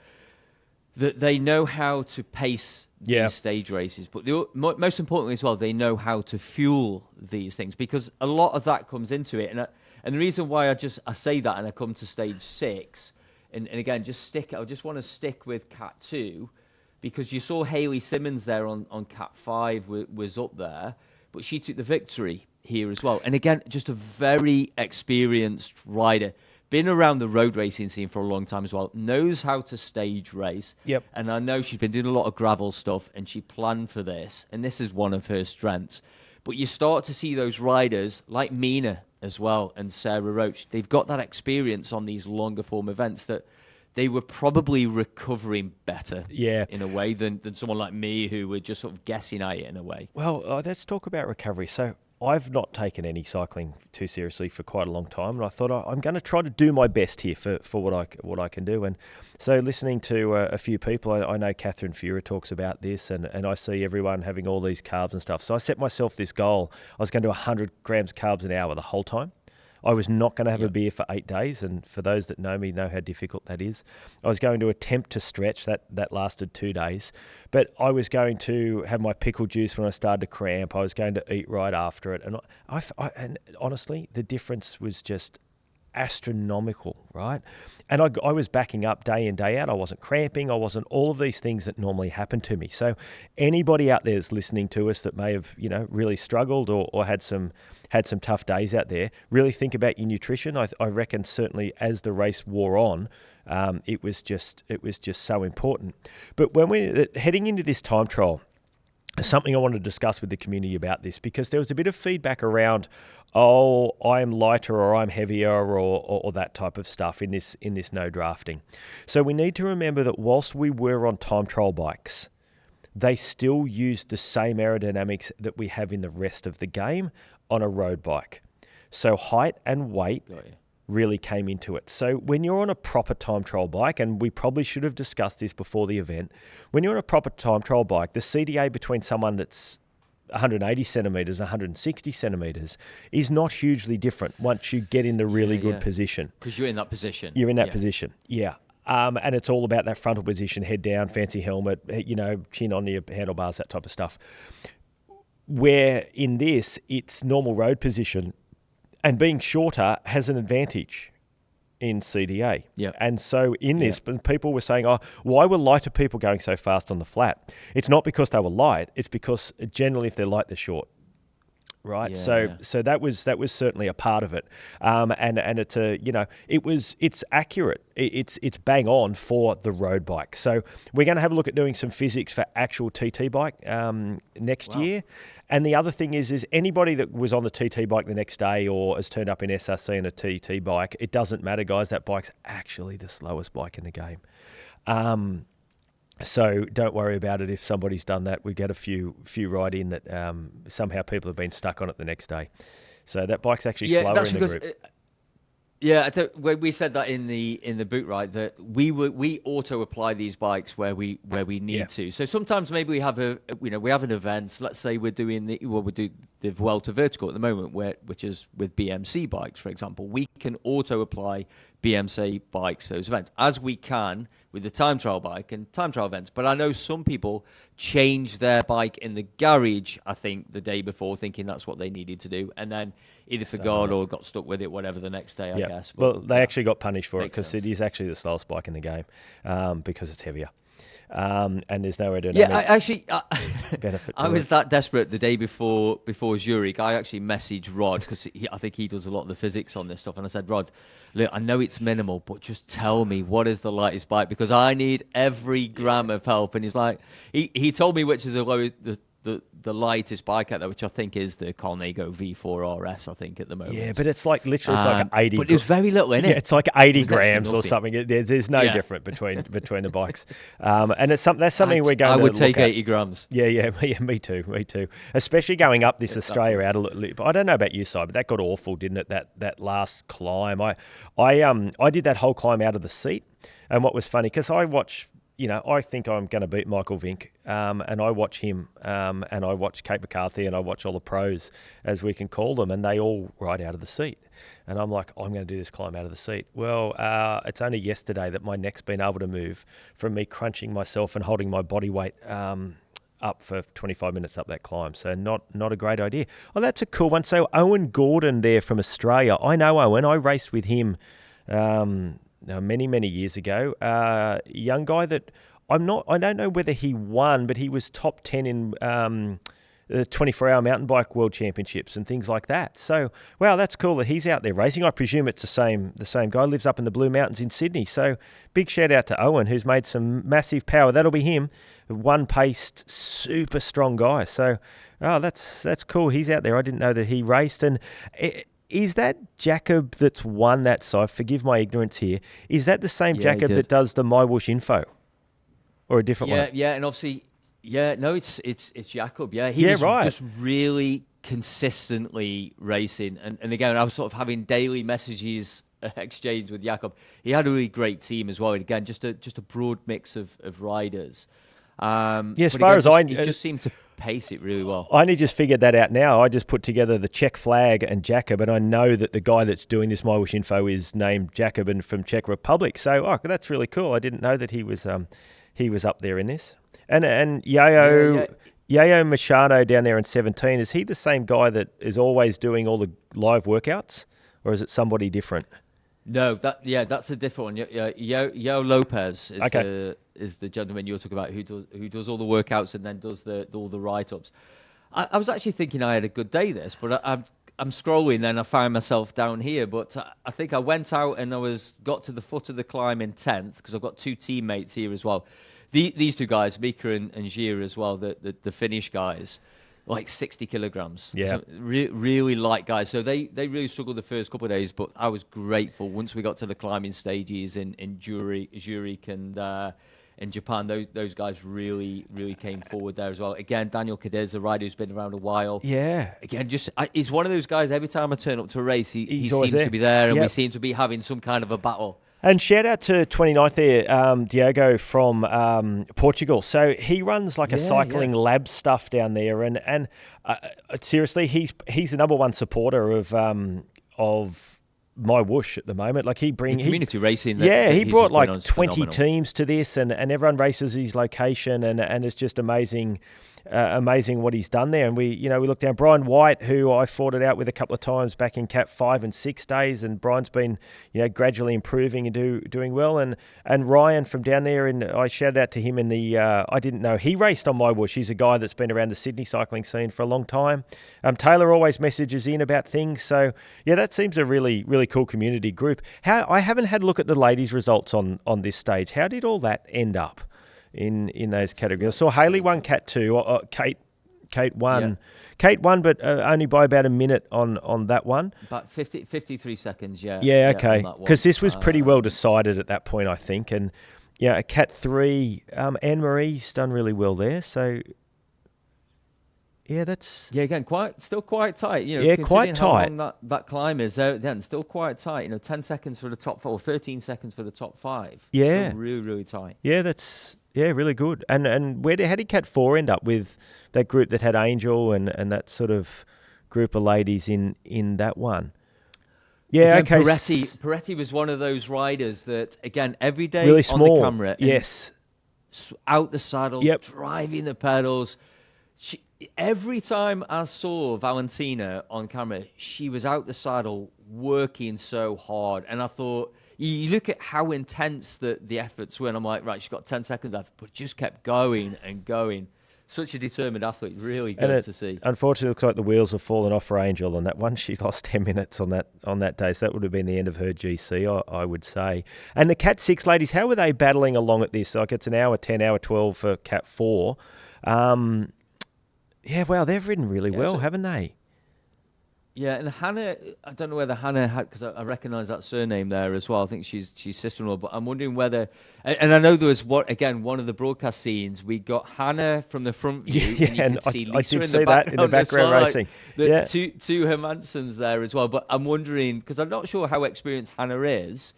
that they know how to pace these stage races, but most importantly as well, they know how to fuel these things, because a lot of that comes into it. And the reason why I say that and I come to stage 6, and again, I just want to stick with Cat 2, because you saw Hayley Simmons there on Cat 5 was up there, but she took the victory here as well. And again, just a very experienced rider. Been around the road racing scene for a long time as well, knows how to stage race. Yep. And I know she's been doing a lot of gravel stuff, and she planned for this, and this is one of her strengths. But you start to see those riders like Mina as well and Sarah Roach. They've got that experience on these longer form events that they were probably recovering better in a way than someone like me who were just sort of guessing at it in a way. Well, let's talk about recovery. So I've not taken any cycling too seriously for quite a long time, and I thought I'm going to try to do my best here for what I can do. And so, listening to a few people, I know Catherine Fura talks about this, and I see everyone having all these carbs and stuff. So I set myself this goal. I was going to do 100 grams carbs an hour the whole time. I was not going to have a beer for 8 days, and for those that know me know how difficult that is. I was going to attempt to stretch. That lasted 2 days. But I was going to have my pickle juice when I started to cramp. I was going to eat right after it. And and honestly, the difference was just astronomical, right? And I was backing up day in, day out. I wasn't cramping. I wasn't all of these things that normally happen to me. So anybody out there is listening to us that may have, really struggled or had some tough days out there, really think about your nutrition. I reckon certainly as the race wore on, it was just so important. But when we're heading into this time trial, something I wanted to discuss with the community about this, because there was a bit of feedback around, I'm lighter or I'm heavier or that type of stuff in this no drafting. So we need to remember that whilst we were on time trial bikes, they still used the same aerodynamics that we have in the rest of the game on a road bike. So height and weight really came into it. So when you're on a proper time trial bike, and we probably should have discussed this before the event, when you're on a proper time trial bike, the CDA between someone that's 180 centimetres, 160 centimetres is not hugely different once you get in the really good position. Because you're in that position. You're in that position, and it's all about that frontal position, head down, fancy helmet, chin on your handlebars, that type of stuff. Where in this, it's normal road position, and being shorter has an advantage in CDA. Yeah. And so in this, people were saying, why were lighter people going so fast on the flat? It's not because they were light. It's because generally if they're light, they're short. Right. So that was certainly a part of it. And it's it's accurate. It's bang on for the road bike. So we're going to have a look at doing some physics for actual TT bike next year. And the other thing is anybody that was on the TT bike the next day or has turned up in SRC in a TT bike, it doesn't matter, guys. That bike's actually the slowest bike in the game. So don't worry about it if somebody's done that. We get a few right in that somehow people have been stuck on it the next day. So that bike's actually slower in the group. I think when we said that in the boot ride, that we auto apply these bikes where we need to. So sometimes maybe we have an event. Let's say we do the Vuelta Vertical at the moment, which is with BMC bikes, for example. We can auto apply BMC bikes to those events as we can with the time trial bike and time trial events. But I know some people change their bike in the garage, I think, the day before, thinking that's what they needed to do, and then either forgot or got stuck with it, whatever, the next day, I guess. But, well, they actually got punished for it because it is actually the slowest bike in the game because it's heavier. And there's no aerodynamic benefit to I was that desperate the day before Zurich. I actually messaged Rod because I think he does a lot of the physics on this stuff. And I said, Rod, look, I know it's minimal, but just tell me what is the lightest bike because I need every gram of help. And he's like, he told me which is the lightest bike out there, which I think is the Colnago V4 RS, I think, at the moment. Yeah, but it's like literally it's like 80. But there's very little in it. Yeah, it's like 80 grams or something. There's no difference between the bikes. And that's something we're going to look at. I would take 80 grams. Yeah, me too. Especially going up this Australia out a little. I don't know about you, Si, but that got awful, didn't it? That last climb. I did that whole climb out of the seat. And what was funny, because I watch... I think I'm going to beat Michael Vink, and I watch him, and I watch Kate McCarthy, and I watch all the pros, as we can call them, and they all ride out of the seat. And I'm like, I'm going to do this climb out of the seat. Well, it's only yesterday that my neck's been able to move from me crunching myself and holding my body weight up for 25 minutes up that climb. So not a great idea. Oh, that's a cool one. So Owen Gordon there from Australia. I know Owen. I raced with him many years ago, young guy that I don't know whether he won, but he was top 10 in the 24-hour mountain bike world championships and things like that. So, wow, that's cool that he's out there racing. I presume it's the same guy, lives up in the Blue Mountains in Sydney. So, big shout out to Owen, who's made some massive power. That'll be him, one-paced, super strong guy. So, that's cool. He's out there. I didn't know that he raced. And is that Jacob that's won that side? Forgive my ignorance here. Is that the same Jacob that does the MyWhoosh info, or a different one? Yeah, and obviously, no, it's Jacob. Yeah, he was just really consistently racing, and again, I was sort of having daily messages exchanged with Jacob. He had a really great team as well. And again, just a broad mix of riders. As far as he just seemed to pace it really well. I only just figured that out now. I just put together the Czech flag and Jacob, and I know that the guy that's doing this MyWhoosh info is named Jacob and from Czech Republic. So, that's really cool. I didn't know that he was up there in this. And Yayo Machado down there in 17, is he the same guy that is always doing all the live workouts, or is it somebody different? No, that's a different one. Yo Lopez is the gentleman you're talking about who does all the workouts and then does all the write-ups. I was actually thinking I had a good day this, but I'm scrolling and I find myself down here. But I think I went out and got to the foot of the climb in 10th because I've got two teammates here as well. These two guys, Mika and Gia as well, the Finnish guys, like 60 kilograms. Yeah. So really light guys. So they really struggled the first couple of days, but I was grateful once we got to the climbing stages in Zurich and in Japan. Those guys really came forward there as well. Again, Daniel Cadez, a rider who's been around a while. Yeah. Again, he's one of those guys, every time I turn up to a race, he seems there. to be there, and we seem to be having some kind of a battle. And shout out to 29th there, Diogo from Portugal. So he runs like a cycling lab stuff down there, and seriously, he's the number one supporter of MyWhoosh at the moment. Like community racing. He brought like 20 teams to this, and everyone races his location, and it's just amazing. Amazing what he's done there. And we look down Brian White, who I fought it out with a couple of times back in Cat 5 and 6 days, and Brian's been gradually improving and doing well. And Ryan from down there, and I shouted out to him in the I didn't know he raced on MyWhoosh. He's a guy that's been around the Sydney cycling scene for a long time. Taylor always messages in about things, so that seems a really cool community group. I haven't had a look at the ladies' results on this stage. How did all that end up in those categories? I saw Hayley won Cat 2, Kate won. Yeah. Kate won, but only by about a minute on that one. About 53 seconds, yeah. Yeah, okay. Because this was pretty well decided at that point, I think. And Cat 3, Anne-Marie's done really well there. So, that's... Yeah, again, still quite tight. Quite tight. How long that climb is, then still quite tight. 10 seconds for the top 4, 13 seconds for the top 5. Yeah. Still really tight. Yeah, that's... Yeah, really good. And how did Cat 4 end up with that group that had Angel and that sort of group of ladies in that one? Yeah, again, Peretti was one of those riders that, again, every day really small. On the camera. Yes. Out the saddle, driving the pedals. Every time I saw Valentina on camera, she was out the saddle working so hard. And I thought... You look at how intense the efforts were, and I'm like, right, she's got 10 seconds left, but just kept going and going. Such a determined athlete, really good to see. Unfortunately, it looks like the wheels have fallen off for Angel on that one. She lost 10 minutes on that day, so that would have been the end of her GC, I would say. And the Cat 6 ladies, how were they battling along at this? Like, it's an hour 10, hour 12 for Cat 4. They've ridden really well, haven't they? Yeah, and Hannah, I don't know whether Hannah had, because I recognise that surname there as well. I think she's sister-in-law, but I'm wondering whether, and I know there was one of the broadcast scenes, we got Hannah from the front view, and you could see Lisa I did see that in the background racing. Two Hermansons there as well, but I'm wondering, because I'm not sure how experienced Hannah is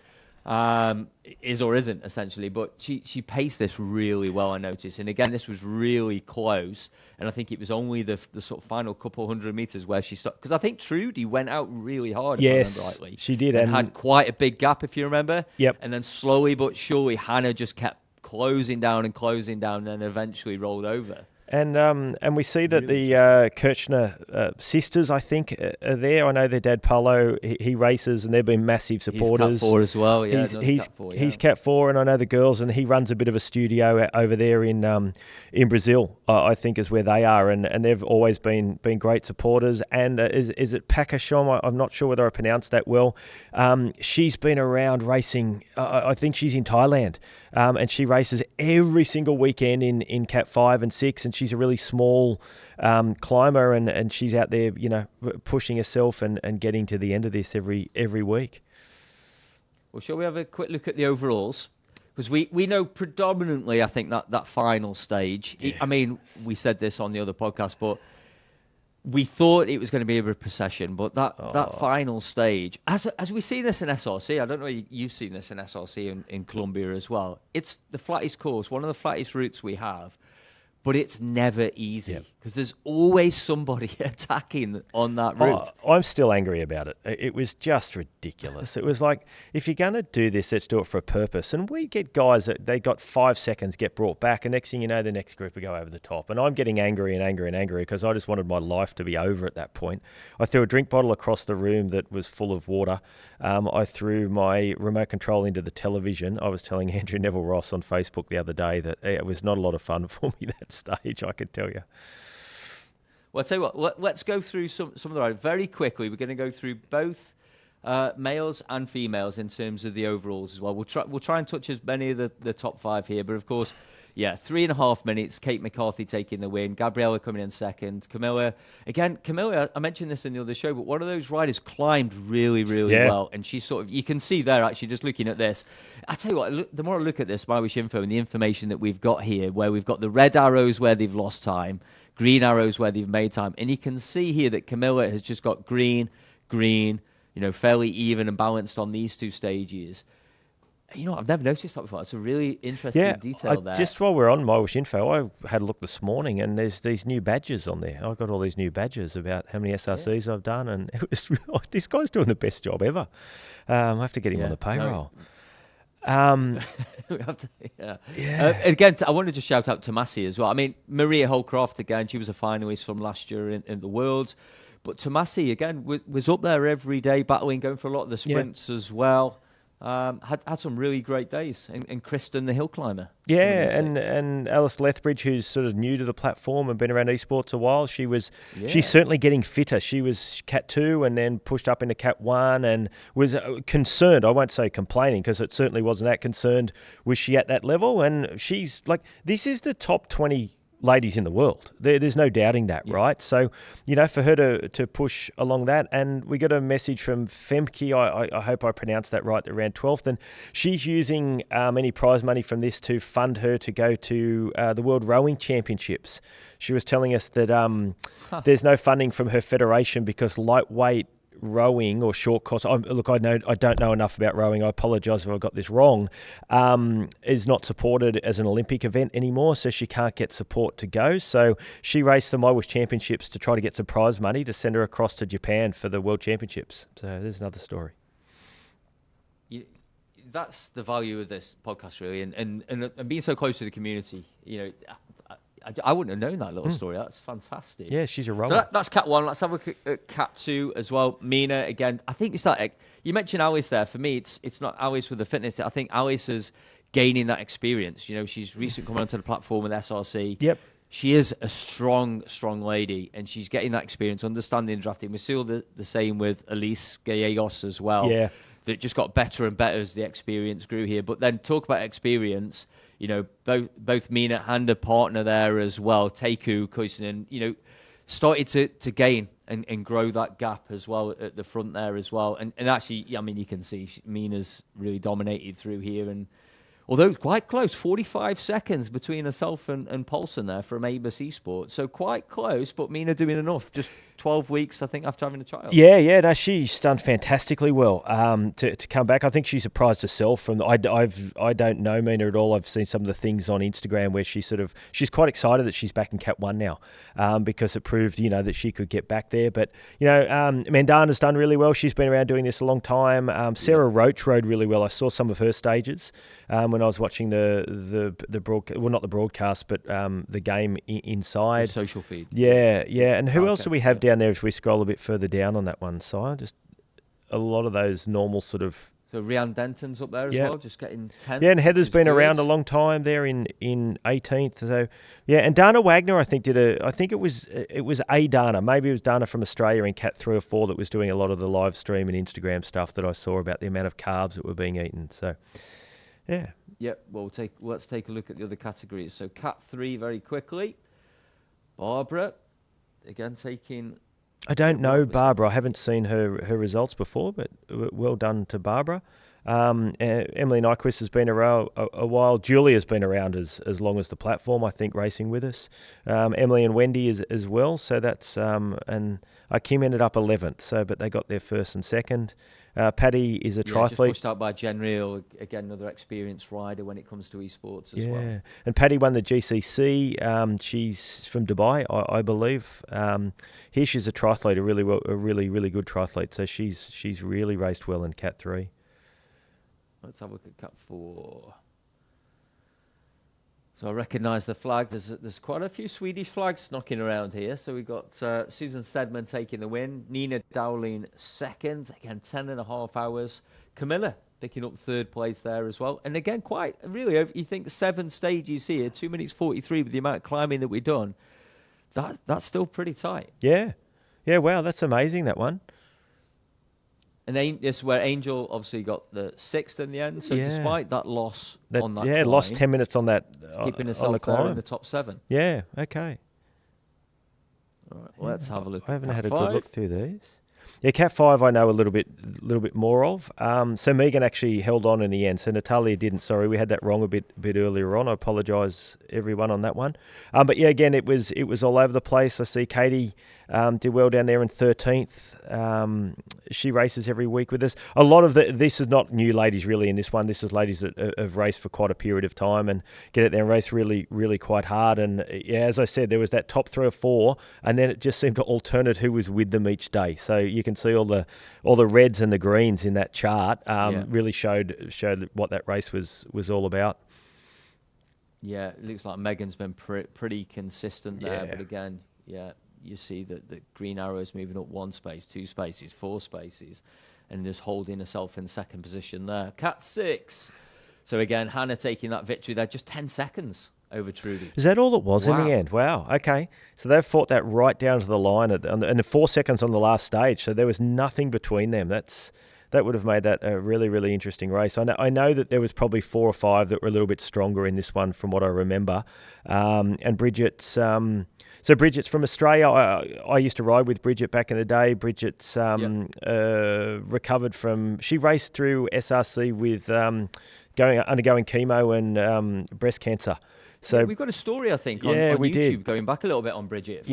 or isn't essentially, but she paced this really well, I noticed. And again, this was really close, and I think it was only the sort of final couple 100 meters where she stopped, because I think Trudy went out really hard. Yes, if I remember rightly. She did, and had quite a big gap, if you remember. Yep. And then slowly but surely, Hannah just kept closing down, and then eventually rolled over. And we see that the Kirchner sisters, I think, are there. I know their dad, Paulo, he races, and they've been massive supporters. He's Cat 4 as well, yeah. He's Cat 4, and I know the girls, and he runs a bit of a studio over there in Brazil, I think is where they are, and they've always been great supporters. And is it Pakashom? I'm not sure whether I pronounced that well. She's been around racing, I think she's in Thailand, and she races every single weekend in Cat 5 and 6, and she's a really small climber, and she's out there, pushing herself and getting to the end of this every week. Well, shall we have a quick look at the overalls? Because we know predominantly, I think, that final stage. Yeah. I mean, we said this on the other podcast, but we thought it was going to be a procession, but that final stage, as we see this in SRC, I don't know if you've seen this in SRC in Colombia as well, it's the flattest course, one of the flattest routes we have. but it's never easy because there's always somebody attacking on that route. I'm still angry about it. It was just ridiculous. It was like, if you're going to do this, let's do it for a purpose. And we get guys that they got 5 seconds, get brought back, and next thing you know, the next group will go over the top. And I'm getting angry because I just wanted my life to be over at that point. I threw a drink bottle across the room that was full of water. I threw my remote control into the television. I was telling Andrew Neville Ross on Facebook the other day that it was not a lot of fun for me that stage, I can tell you. Well, I'll tell you what, let's go through some of the rides very quickly. We're going to go through both males and females in terms of the overalls as well. We'll try and touch as many of the top 5 here, but of course, 3.5 minutes. Kate McCarthy taking the win. Gabriella coming in second. Camilla, I mentioned this in the other show, but one of those riders climbed really, really well, and she sort of, you can see there actually just looking at this. I tell you what, the more I look at this MyWhoosh info and the information that we've got here, where we've got the red arrows where they've lost time, green arrows where they've made time, and you can see here that Camilla has just got green, fairly even and balanced on these 2 stages. I've never noticed that before. It's a really interesting detail there. Just while we're on MyWhoosh info, I had a look this morning, and there's these new badges on there. I got all these new badges about how many SRCs I've done, and it was this guy's doing the best job ever. I have to get him on the payroll. We have to, again, I wanted to shout out to Massey as well. I mean, Maria Holcroft, again, she was a finalist from last year in the Worlds. But Tomasi, again, was up there every day battling, going for a lot of the sprints as well. Had some really great days, and Kristen, the hill climber. Yeah, and Alice Lethbridge, who's sort of new to the platform and been around esports a while, she's certainly getting fitter. She was Cat 2 and then pushed up into Cat 1 and was concerned, I won't say complaining, because it certainly wasn't that concerned, was she at that level? And she's like, this is the top 20 ladies in the world. There's no doubting that, right? So, for her to push along that, and we got a message from Femke, I hope I pronounced that right, around 12th, and she's using any prize money from this to fund her to go to the World Rowing Championships. She was telling us that there's no funding from her federation because lightweight rowing or short course, I don't know enough about rowing, I apologise if I got this wrong, is not supported as an Olympic event anymore, so she can't get support to go. So she raced the MyWhoosh Championships to try to get some prize money to send her across to Japan for the World Championships. So there's another story. That's the value of this podcast, really, and being so close to the community. I wouldn't have known that little story. That's fantastic. Yeah, she's a rower. So that's Cat 1. Let's have a look at Cat 2 as well. Mina, again, I think it's that. You mentioned Alice there. For me, it's not Alice with the fitness. I think Alice is gaining that experience. She's recently coming onto the platform with SRC. Yep. She is a strong lady, and she's getting that experience, understanding drafting. We see all the same with Elise Gallegos as well. Yeah. That just got better and better as the experience grew here. But then talk about experience. Both Mina and her partner there as well, Teiku Koisinen, started to gain and grow that gap as well at the front there as well. And actually, I mean, you can see Mina's really dominated through here. And although quite close, 45 seconds between herself and Paulson there from Esports. So quite close, but Mina doing enough. Just 12 weeks, I think, after having a child. Yeah, no, she's done fantastically well to come back. I think she surprised herself. I don't know Mina at all. I've seen some of the things on Instagram where she's quite excited that she's back in Cat 1 now because it proved, that she could get back there. But, Mandana's done really well. She's been around doing this a long time. Sarah Roach rode really well. I saw some of her stages when I was watching the broadcast, well, not the broadcast, but the game inside. The social feed. Yeah. And who else do we have down there if we scroll a bit further down on that one side? Just a lot of those normal sort of... So Rianne Denton's up there as well, just getting 10th. Yeah, and Heather's been around a long time there in 18th. So yeah, and Dana Wagner, I think it was a Dana, maybe it was Dana from Australia in Cat 3 or 4 that was doing a lot of the live stream and Instagram stuff that I saw about the amount of carbs that were being eaten. So yeah. Yep. Well, let's take a look at the other categories. So Cat 3 very quickly. Barbara, again taking... I don't know Barbara. I haven't seen her results before, but well done to Barbara. Emily Nyquist has been around a while. Julia's been around as long as the platform, I think, racing with us. Emily and Wendy as well. So that's and Kim ended up 11th. So, but they got their first and second. Paddy is a triathlete. Just pushed out by Jen Reel, again, another experienced rider when it comes to esports as well. And Paddy won the GCC. She's from Dubai, I believe. Here she's a triathlete, a really good triathlete. So she's really raced well in Cat 3. Let's have a look at Cat 4. So I recognise the flag. There's quite a few Swedish flags knocking around here. So we've got Susan Stedman taking the win. Nina Dowling second. Again, 10.5 hours. Camilla picking up third place there as well. And again, quite really, you think 7 stages here, 2 minutes 43 with the amount of climbing that we've done. That's still pretty tight. Yeah. Wow, that's amazing, that one. And this is where Angel obviously got the 6th in the end. So despite that loss on that climb, lost 10 minutes on that keeping herself there in the top 7. Yeah, okay. All right, let's have a look. I haven't had a good look through these. Yeah, Cat 5 I know a little bit more of. So Megan actually held on in the end. So Natalia didn't. Sorry, we had that wrong a bit earlier on. I apologise everyone on that one. But yeah, again it was all over the place. I see Katie did well down there in 13th. She races every week with us. A lot of this is not new ladies really in this one. This is ladies that have raced for quite a period of time and get out there and race really quite hard. And yeah, as I said, there was that top 3 or 4, and then it just seemed to alternate who was with them each day. So you can see all the reds and the greens in that chart. Really showed what that race was all about. Yeah, it looks like Megan's been pretty consistent there, but again, you see that the green arrows moving up 1 space, 2 spaces, 4 spaces, and just holding herself in second position there. Cat 6. So again, Hannah taking that victory there, just 10 seconds over Trudy. Is that all it was in the end? Wow. Okay. So they've fought that right down to the line, and the 4 seconds on the last stage. So there was nothing between them. That would have made that a really interesting race. I know that there was probably 4 or 5 that were a little bit stronger in this one from what I remember. And Bridget's... So Bridget's from Australia. I used to ride with Bridget back in the day. Bridget's recovered from... She raced through SRC with undergoing chemo and breast cancer. So we've got a story, I think, on YouTube going back a little bit on Bridget.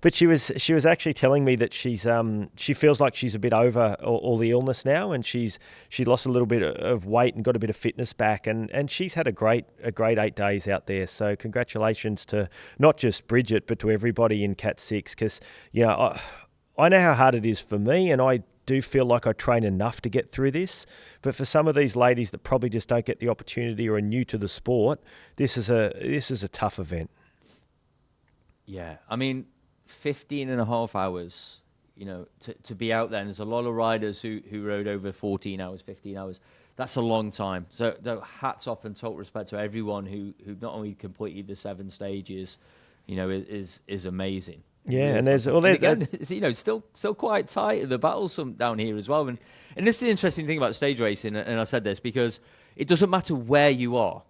But she was actually telling me that she feels like she's a bit over all the illness now, and she lost a little bit of weight and got a bit of fitness back, and she's had a great 8 days out there. So congratulations to not just Bridget but to everybody in Cat 6, because I know how hard it is for me, and I do feel like I train enough to get through this, but for some of these ladies that probably just don't get the opportunity or are new to the sport, this is a tough event. Yeah, I mean, 15.5 hours, to be out there, and there's a lot of riders who rode over 14 hours, 15 hours. That's a long time. So hats off and total respect to everyone who not only completed the 7 stages, is amazing. Yeah, and again, still quite tight. The battle's down here as well, and this is the interesting thing about stage racing. And I said this because it doesn't matter where you are.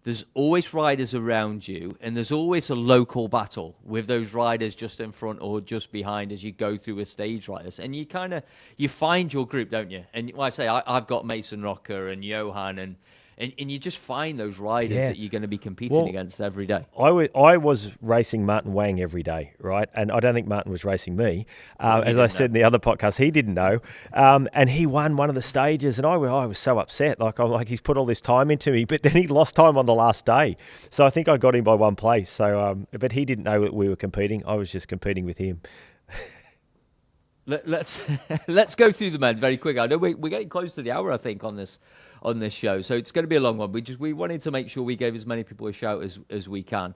There's always riders around you, and there's always a local battle with those riders just in front or just behind as you go through a stage like this. And you find your group, don't you? And like I say, I've got Mason Rocker and Johan and you just find those riders that you're going to be competing against every day. I was racing Martin Wang every day, right? And I don't think Martin was racing me. As I said in the other podcast, he didn't know. And he won one of the stages, and I was so upset. I'm like, he's put all this time into me, but then he lost time on the last day. So I think I got him by 1 place. So, but he didn't know that we were competing. I was just competing with him. Let's go through the men very quick. I know we're getting close to the hour, I think, on this show, so it's going to be a long one. We wanted to make sure we gave as many people a shout as we can.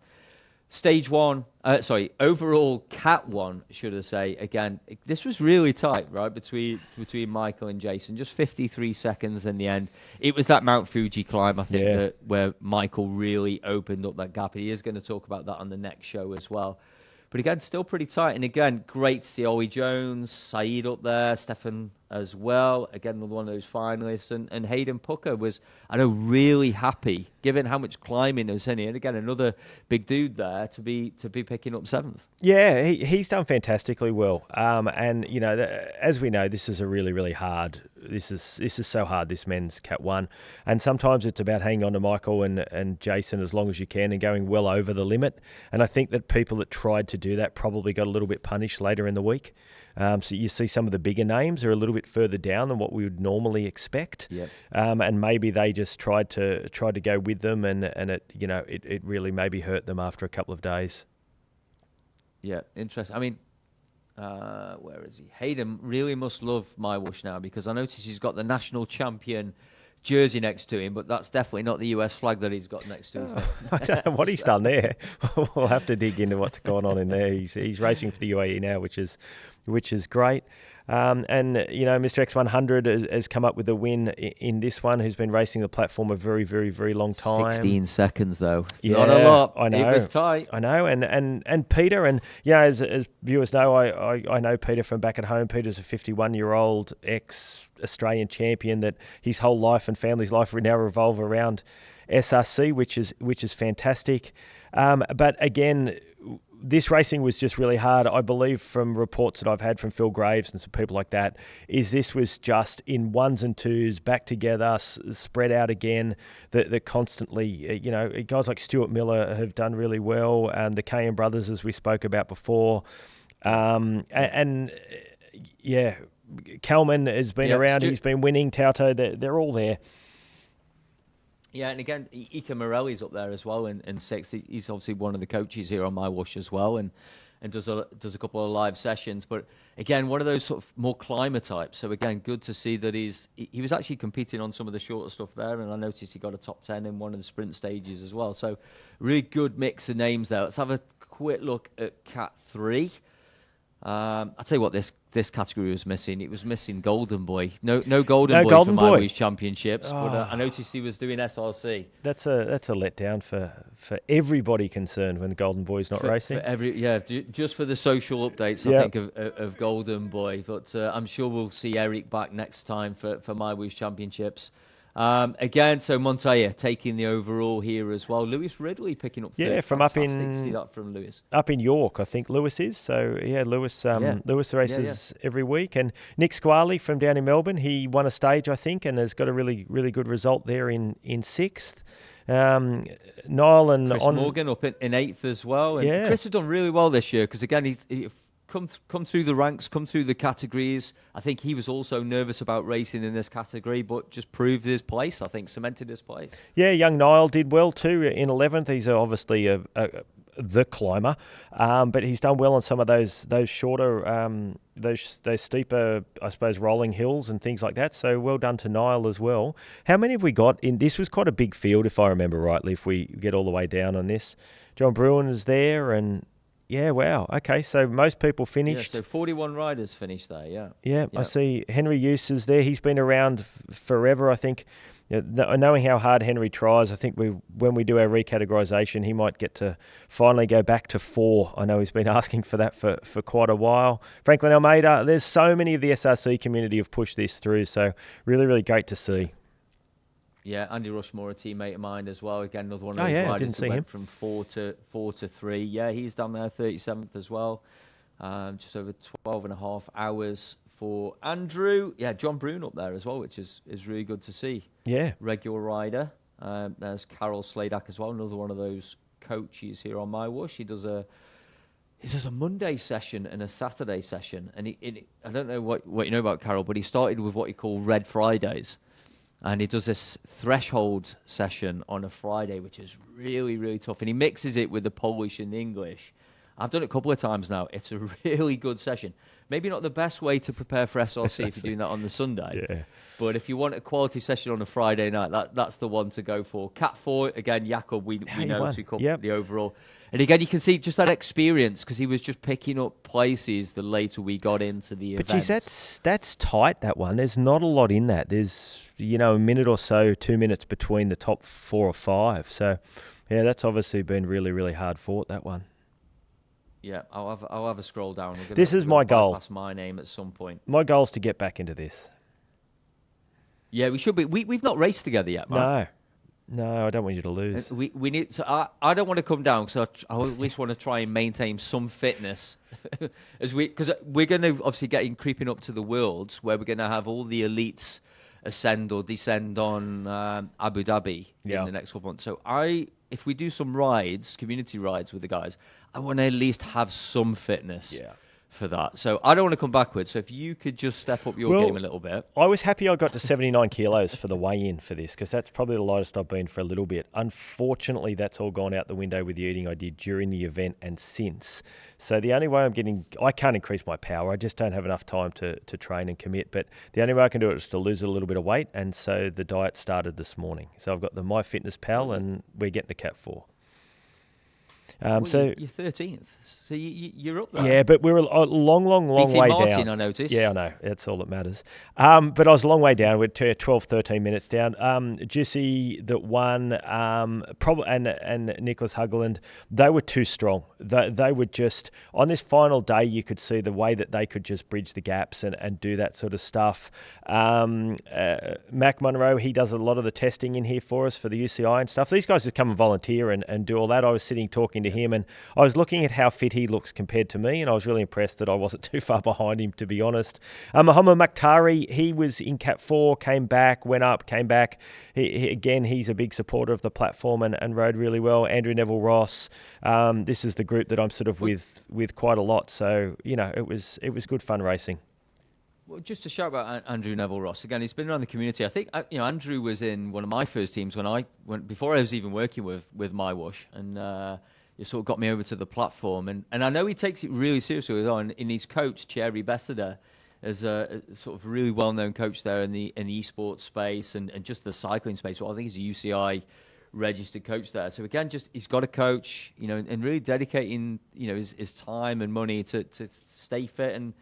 Overall Cat 1, should I say? Again, this was really tight, right, between Michael and Jason. Just 53 seconds in the end. It was that Mount Fuji climb, I think, where Michael really opened up that gap. He is going to talk about that on the next show as well. But again, still pretty tight. And again, great to see Ollie Jones, Saeed up there, Stefan as well. Again, another one of those finalists. And Hayden Pucker was, I know, really happy, given how much climbing is in here. And again, another big dude there to be picking up 7th. Yeah, he's done fantastically well. And you know, as we know, this is a really, really hard. This is so hard. This men's Cat 1, and sometimes it's about hanging on to Michael and Jason as long as you can and going well over the limit. And I think that people that tried to do that probably got a little bit punished later in the week. So you see some of the bigger names are a little bit further down than what we would normally expect. Yep. And maybe they just tried to go with them, and it really maybe hurt them after a couple of days. Yeah, interesting. I mean, where is he? Hayden really must love MyWhoosh now, because I noticed he's got the national champion jersey next to him, but that's definitely not the US flag that he's got next to him. I don't know what he's done there. We'll have to dig into what's going on in there. He's racing for the UAE now, which is great. And, you know, Mr. X100 has come up with a win in this one, who's been racing the platform a very, very, very long time. 16 seconds, though. Yeah, not a lot. I know. It was tight. I know. And Peter, and, you know, as viewers know, I know Peter from back at home. Peter's a 51-year-old ex-Australian champion that his whole life and family's life now revolve around SRC, which is fantastic. But again, this racing was just really hard. I believe from reports that I've had from Phil Graves and some people like that, is this was just in ones and twos, back together, spread out again, that constantly, you know, guys like Stuart Miller have done really well, and the Kayan brothers, as we spoke about before. And yeah, Kalman has been around, he's been winning, Tauto, they're all there. Yeah, and again, Ika Morelli's up there as well in 6th. He's obviously one of the coaches here on MyWhoosh as well, and does a couple of live sessions. But again, one of those sort of more climber types. So again, good to see that he was actually competing on some of the shorter stuff there, and I noticed he got a top 10 in one of the sprint stages as well. So really good mix of names there. Let's have a quick look at Cat 3. I'll tell you what this category was missing. It was missing Golden Boy. No Golden Boy for MyWhoosh Championships, but I noticed he was doing SRC. That's a letdown for everybody concerned when the Golden Boy's not racing. Just for the social updates, I think of Golden Boy. But I'm sure we'll see Eric back next time for MyWhoosh Championships. Again, so Montoya taking the overall here as well. Lewis Ridley picking up. Yeah, from up in to see that from Lewis. Up in York, I think Lewis is. So yeah, Lewis races every week. And Nick Squally from down in Melbourne, he won a stage, I think, and has got a really, really good result there in 6th. Niall and Chris Morgan up in 8th as well. And Chris has done really well this year, because again he's come through the ranks, come through the categories. I think he was also nervous about racing in this category, but just proved his place. I think cemented his place. Yeah, young Niall did well too in 11th. He's obviously the climber, but he's done well on some of those shorter, those steeper, I suppose, rolling hills and things like that. So well done to Niall as well. How many have we got in? This was quite a big field, if I remember rightly. If we get all the way down on this, John Bruin is there and. Yeah, wow. Okay, so most people finished. Yeah, so 41 riders finished there, Yeah, I see Henry Hughes is there. He's been around forever, I think. Knowing how hard Henry tries, I think when we do our recategorisation, he might get to finally go back to 4. I know he's been asking for that for quite a while. Franklin Almeida, there's so many of the SRC community have pushed this through, so really, really great to see. Yeah, Andy Rushmore, a teammate of mine as well. Again, another one of those riders that went from 4 to 3. Yeah, he's down there 37th as well. Just over 12 and a half hours for Andrew. Yeah, John Brune up there as well, which is really good to see. Yeah. Regular rider. There's Carol Sladak as well, another one of those coaches here on MyWhoosh. He does a Monday session and a Saturday session. And I don't know what you know about Carol, but he started with what he called Red Fridays. And he does this threshold session on a Friday, which is really, really tough. And he mixes it with the Polish and the English. I've done it a couple of times now. It's a really good session. Maybe not the best way to prepare for SRC if you're doing that on the Sunday. Yeah. But if you want a quality session on a Friday night, that's the one to go for. Cat 4, again, Jakob, we know to come the overall. And again, you can see just that experience, because he was just picking up places the later we got into the event. But geez, that's tight, that one. There's not a lot in that. There's, a minute or so, 2 minutes between the top 4 or 5. So, yeah, that's obviously been really, really hard fought, that one. Yeah, I'll have a scroll down. This is my goal. Bypass my name at some point. My goal is to get back into this. Yeah, we should be. We've not raced together yet, man. No, I don't want you to lose. We need to. I don't want to come down because I at least want to try and maintain some fitness, because we're going to obviously creeping up to the Worlds where we're going to have all the elites ascend or descend on Abu Dhabi in the next couple of months. So if we do some rides, community rides with the guys, I want to at least have some fitness. Yeah. For that. So I don't want to come backwards. So if you could just step up your game a little bit. I was happy I got to 79 kilos for the weigh-in for this, because that's probably the lightest I've been for a little bit. Unfortunately, that's all gone out the window with the eating I did during the event and since. So the only way I can't increase my power. I just don't have enough time to train and commit. But the only way I can do it is to lose a little bit of weight. And so the diet started this morning. So I've got the MyFitnessPal and we're getting to Cat 4. So you're 13th, so you're up there. Yeah, but we're a long way Martin, down. I noticed. Yeah, I know. That's all that matters. But I was a long way down. We're 12, 13 minutes down. Jesse that won, and Nicholas Huggeland, they were too strong. They were just, on this final day, you could see the way that they could just bridge the gaps and do that sort of stuff. Mac Monroe, he does a lot of the testing in here for us for the UCI and stuff. These guys just come and volunteer and do all that. I was sitting talking to him, and I was looking at how fit he looks compared to me, and I was really impressed that I wasn't too far behind him, to be honest. Muhammad Makhtari, he was in Cat 4, came back, went up, came back. He's a big supporter of the platform and rode really well. Andrew Neville Ross, this is the group that I'm sort of with quite a lot, so it was good fun racing. Well, just to shout about Andrew Neville Ross again, he's been around the community. I think Andrew was in one of my first teams before I was even working with MyWhoosh, and he sort of got me over to the platform. And I know he takes it really seriously as well. And his coach Thierry Bessada is a sort of really well-known coach there in the esports space and just the cycling space. Well, I think he's a UCI registered coach there. So again, he's got a coach, and really dedicating his time and money to stay fit and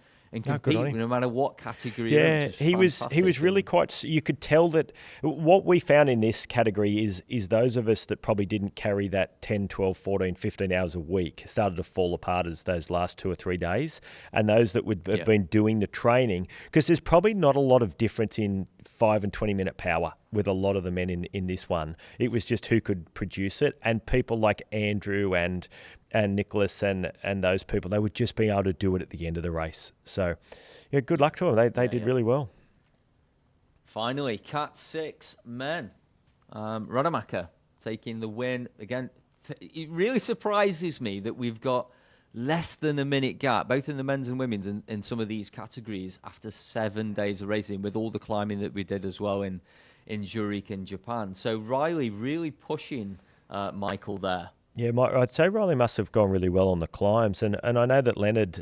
compete no matter what category. Yeah, he was really quite. You could tell that what we found in this category is those of us that probably didn't carry that 10, 12, 14, 15 hours a week started to fall apart as those last 2 or 3 days, and those that would have been doing the training, because there's probably not a lot of difference in 5 and 20 minute power with a lot of the men in this one. It was just who could produce it, and people like Andrew and Nicholas and those people, they would just be able to do it at the end of the race. So, good luck to them. They did really well. Finally, Cat 6 men. Rademacher taking the win. Again, it really surprises me that we've got less than a minute gap, both in the men's and women's, in some of these categories after 7 days of racing, with all the climbing that we did as well in Zurich in Japan. So Riley really pushing Michael there. Yeah, I'd say Riley must have gone really well on the climbs, and I know that Leonard,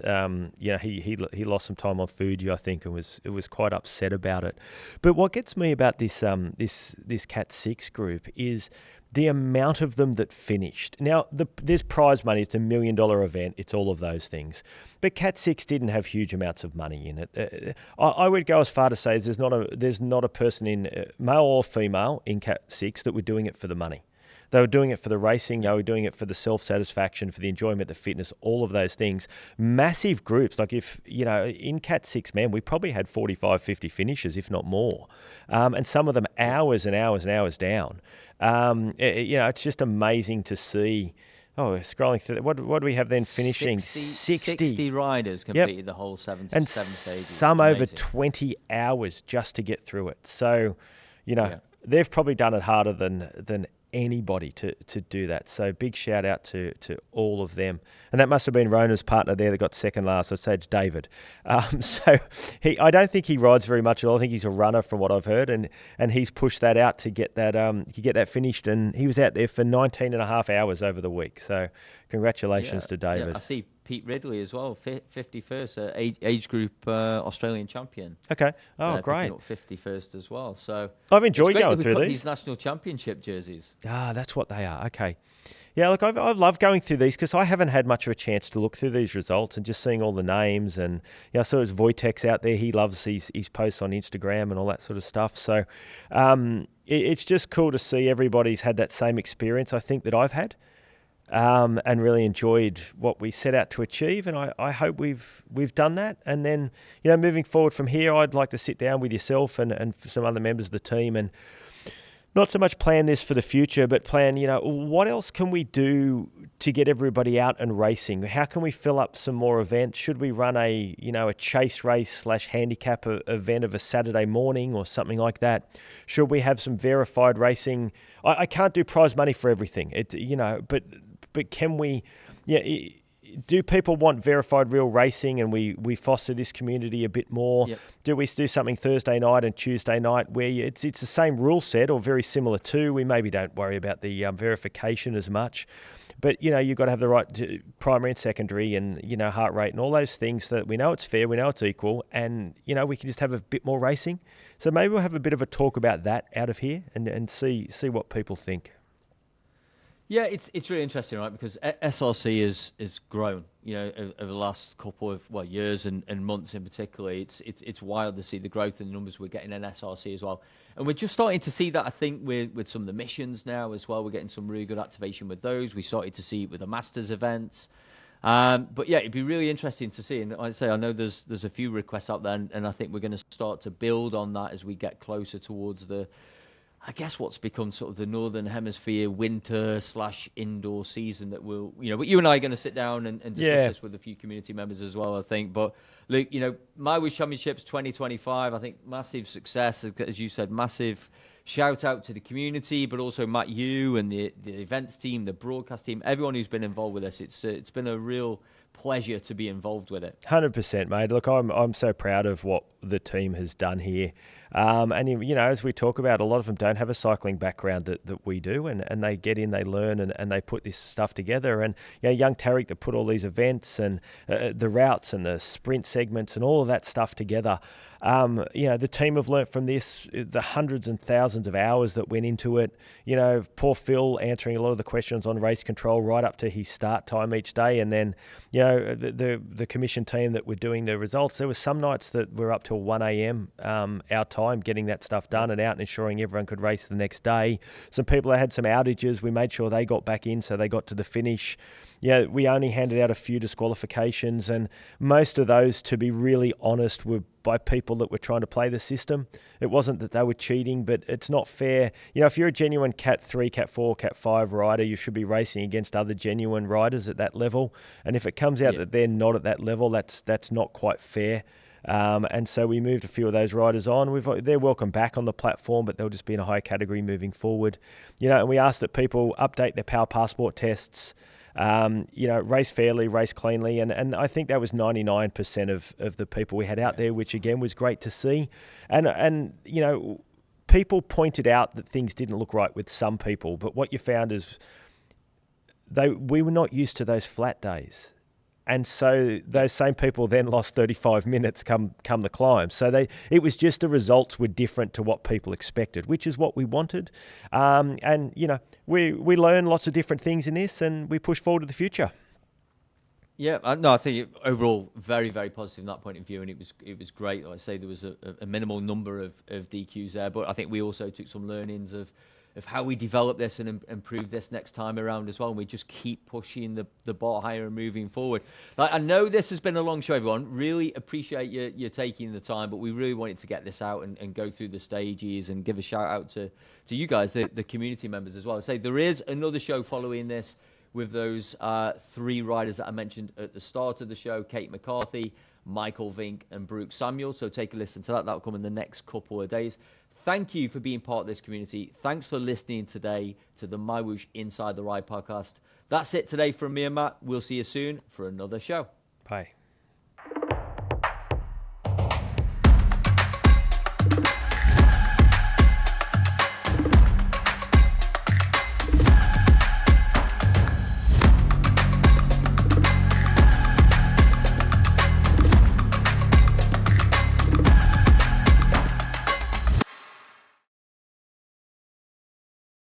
he lost some time on Fuji, I think, and was quite upset about it. But what gets me about this Cat 6 group is the amount of them that finished. Now, there's prize money. It's $1 million event. It's all of those things. But Cat 6 didn't have huge amounts of money in it. I would go as far to say there's not a person in male or female in Cat 6 that were doing it for the money. They were doing it for the racing. They were doing it for the self-satisfaction, for the enjoyment, the fitness, all of those things. Massive groups. Like in Cat 6, man, we probably had 45, 50 finishes, if not more. And some of them hours and hours and hours down. It's just amazing to see. Oh, scrolling through. What do we have then finishing? 60 riders completed the whole seven stages. Some over 20 hours just to get through it. So, they've probably done it harder than anybody to do that. So big shout out to all of them. And that must have been Rona's partner there that got second last. I'd say it's David. So I don't think he rides very much at all. I think he's a runner from what I've heard, and he's pushed that out to get that finished, and he was out there for 19 and a half hours over the week. So congratulations to David. Yeah, I see Pete Ridley as well, 51st age group Australian champion. Okay. Oh, great. 51st as well. So I've enjoyed going through these national championship jerseys. Ah, that's what they are. Okay. Yeah, look, I've loved going through these because I haven't had much of a chance to look through these results and just seeing all the names. And I saw his Wojtek's out there. He loves his posts on Instagram and all that sort of stuff. So it's just cool to see everybody's had that same experience, I think, that I've had. and really enjoyed what we set out to achieve. And I hope we've done that. And then, moving forward from here, I'd like to sit down with yourself and some other members of the team and not so much plan this for the future, but plan, what else can we do to get everybody out and racing? How can we fill up some more events? Should we run a chase race / handicap event of a Saturday morning or something like that? Should we have some verified racing? I can't do prize money for everything. But can we, do people want verified real racing and we foster this community a bit more? Yep. Do we do something Thursday night and Tuesday night where it's the same rule set or very similar to? We maybe don't worry about the verification as much. But, you've got to have the right to primary and secondary and, heart rate and all those things so that we know it's fair, we know it's equal, and, we can just have a bit more racing. So maybe we'll have a bit of a talk about that out of here and see what people think. Yeah, it's really interesting, right? Because SRC is grown, over the last couple of years and months in particular. It's wild to see the growth in the numbers we're getting in SRC as well, and we're just starting to see that. I think with some of the missions now as well, we're getting some really good activation with those. We started to see it with the Masters events, but yeah, it'd be really interesting to see. And like I say, I know there's a few requests out there, and I think we're going to start to build on that as we get closer towards I guess what's become sort of the Northern Hemisphere winter / indoor season that we'll, but you and I are going to sit down and discuss this with a few community members as well, I think. But Luke, MyWhoosh Championships 2025, I think massive success, as you said, massive shout out to the community, but also Matt, you and the events team, the broadcast team, everyone who's been involved with this. It's been a real pleasure to be involved with it. 100%, mate. Look, I'm so proud of what the team has done here. And, as we talk about, a lot of them don't have a cycling background that we do, and they get in, they learn, and they put this stuff together. And, young Tarek that put all these events and the routes and the sprint segments and all of that stuff together. The team have learnt from this, the hundreds and thousands of hours that went into it. Poor Phil answering a lot of the questions on race control right up to his start time each day. And then, the commission team that were doing the results, there were some nights that were up till 1 a.m. Our time getting that stuff done and out and ensuring everyone could race the next day. Some people that had some outages, we made sure they got back in so they got to the finish. We only handed out a few disqualifications, and most of those, to be really honest, were by people that were trying to play the system. It wasn't that they were cheating, but it's not fair. If you're a genuine Cat 3, Cat 4, Cat 5 rider, you should be racing against other genuine riders at that level. And if it comes out that they're not at that level, that's not quite fair. And so we moved a few of those riders on. They're welcome back on the platform, but they'll just be in a higher category moving forward. And we asked that people update their Power Passport tests, race fairly, race cleanly. And I think that was 99% of the people we had out there, which again was great to see. And people pointed out that things didn't look right with some people, but what you found is we were not used to those flat days. And so those same people then lost 35 minutes come the climb. So it was just the results were different to what people expected, which is what we wanted. And we learn lots of different things in this, and we push forward to the future. Yeah, no, I think overall very, very positive from that point of view, and it was great. Like I say, there was a minimal number of DQs there, but I think we also took some learnings of how we develop this and improve this next time around as well. And we just keep pushing the bar higher and moving forward. Like, I know this has been a long show, everyone. Really appreciate you taking the time, but we really wanted to get this out and go through the stages and give a shout out to you guys, the community members as well. So there is another show following this with those 3 riders that I mentioned at the start of the show, Kate McCarthy, Michael Vink, and Brooke Samuel. So take a listen to that. That'll come in the next couple of days. Thank you for being part of this community. Thanks for listening today to the MyWhoosh Inside the Ride podcast. That's it today from me and Matt. We'll see you soon for another show. Bye.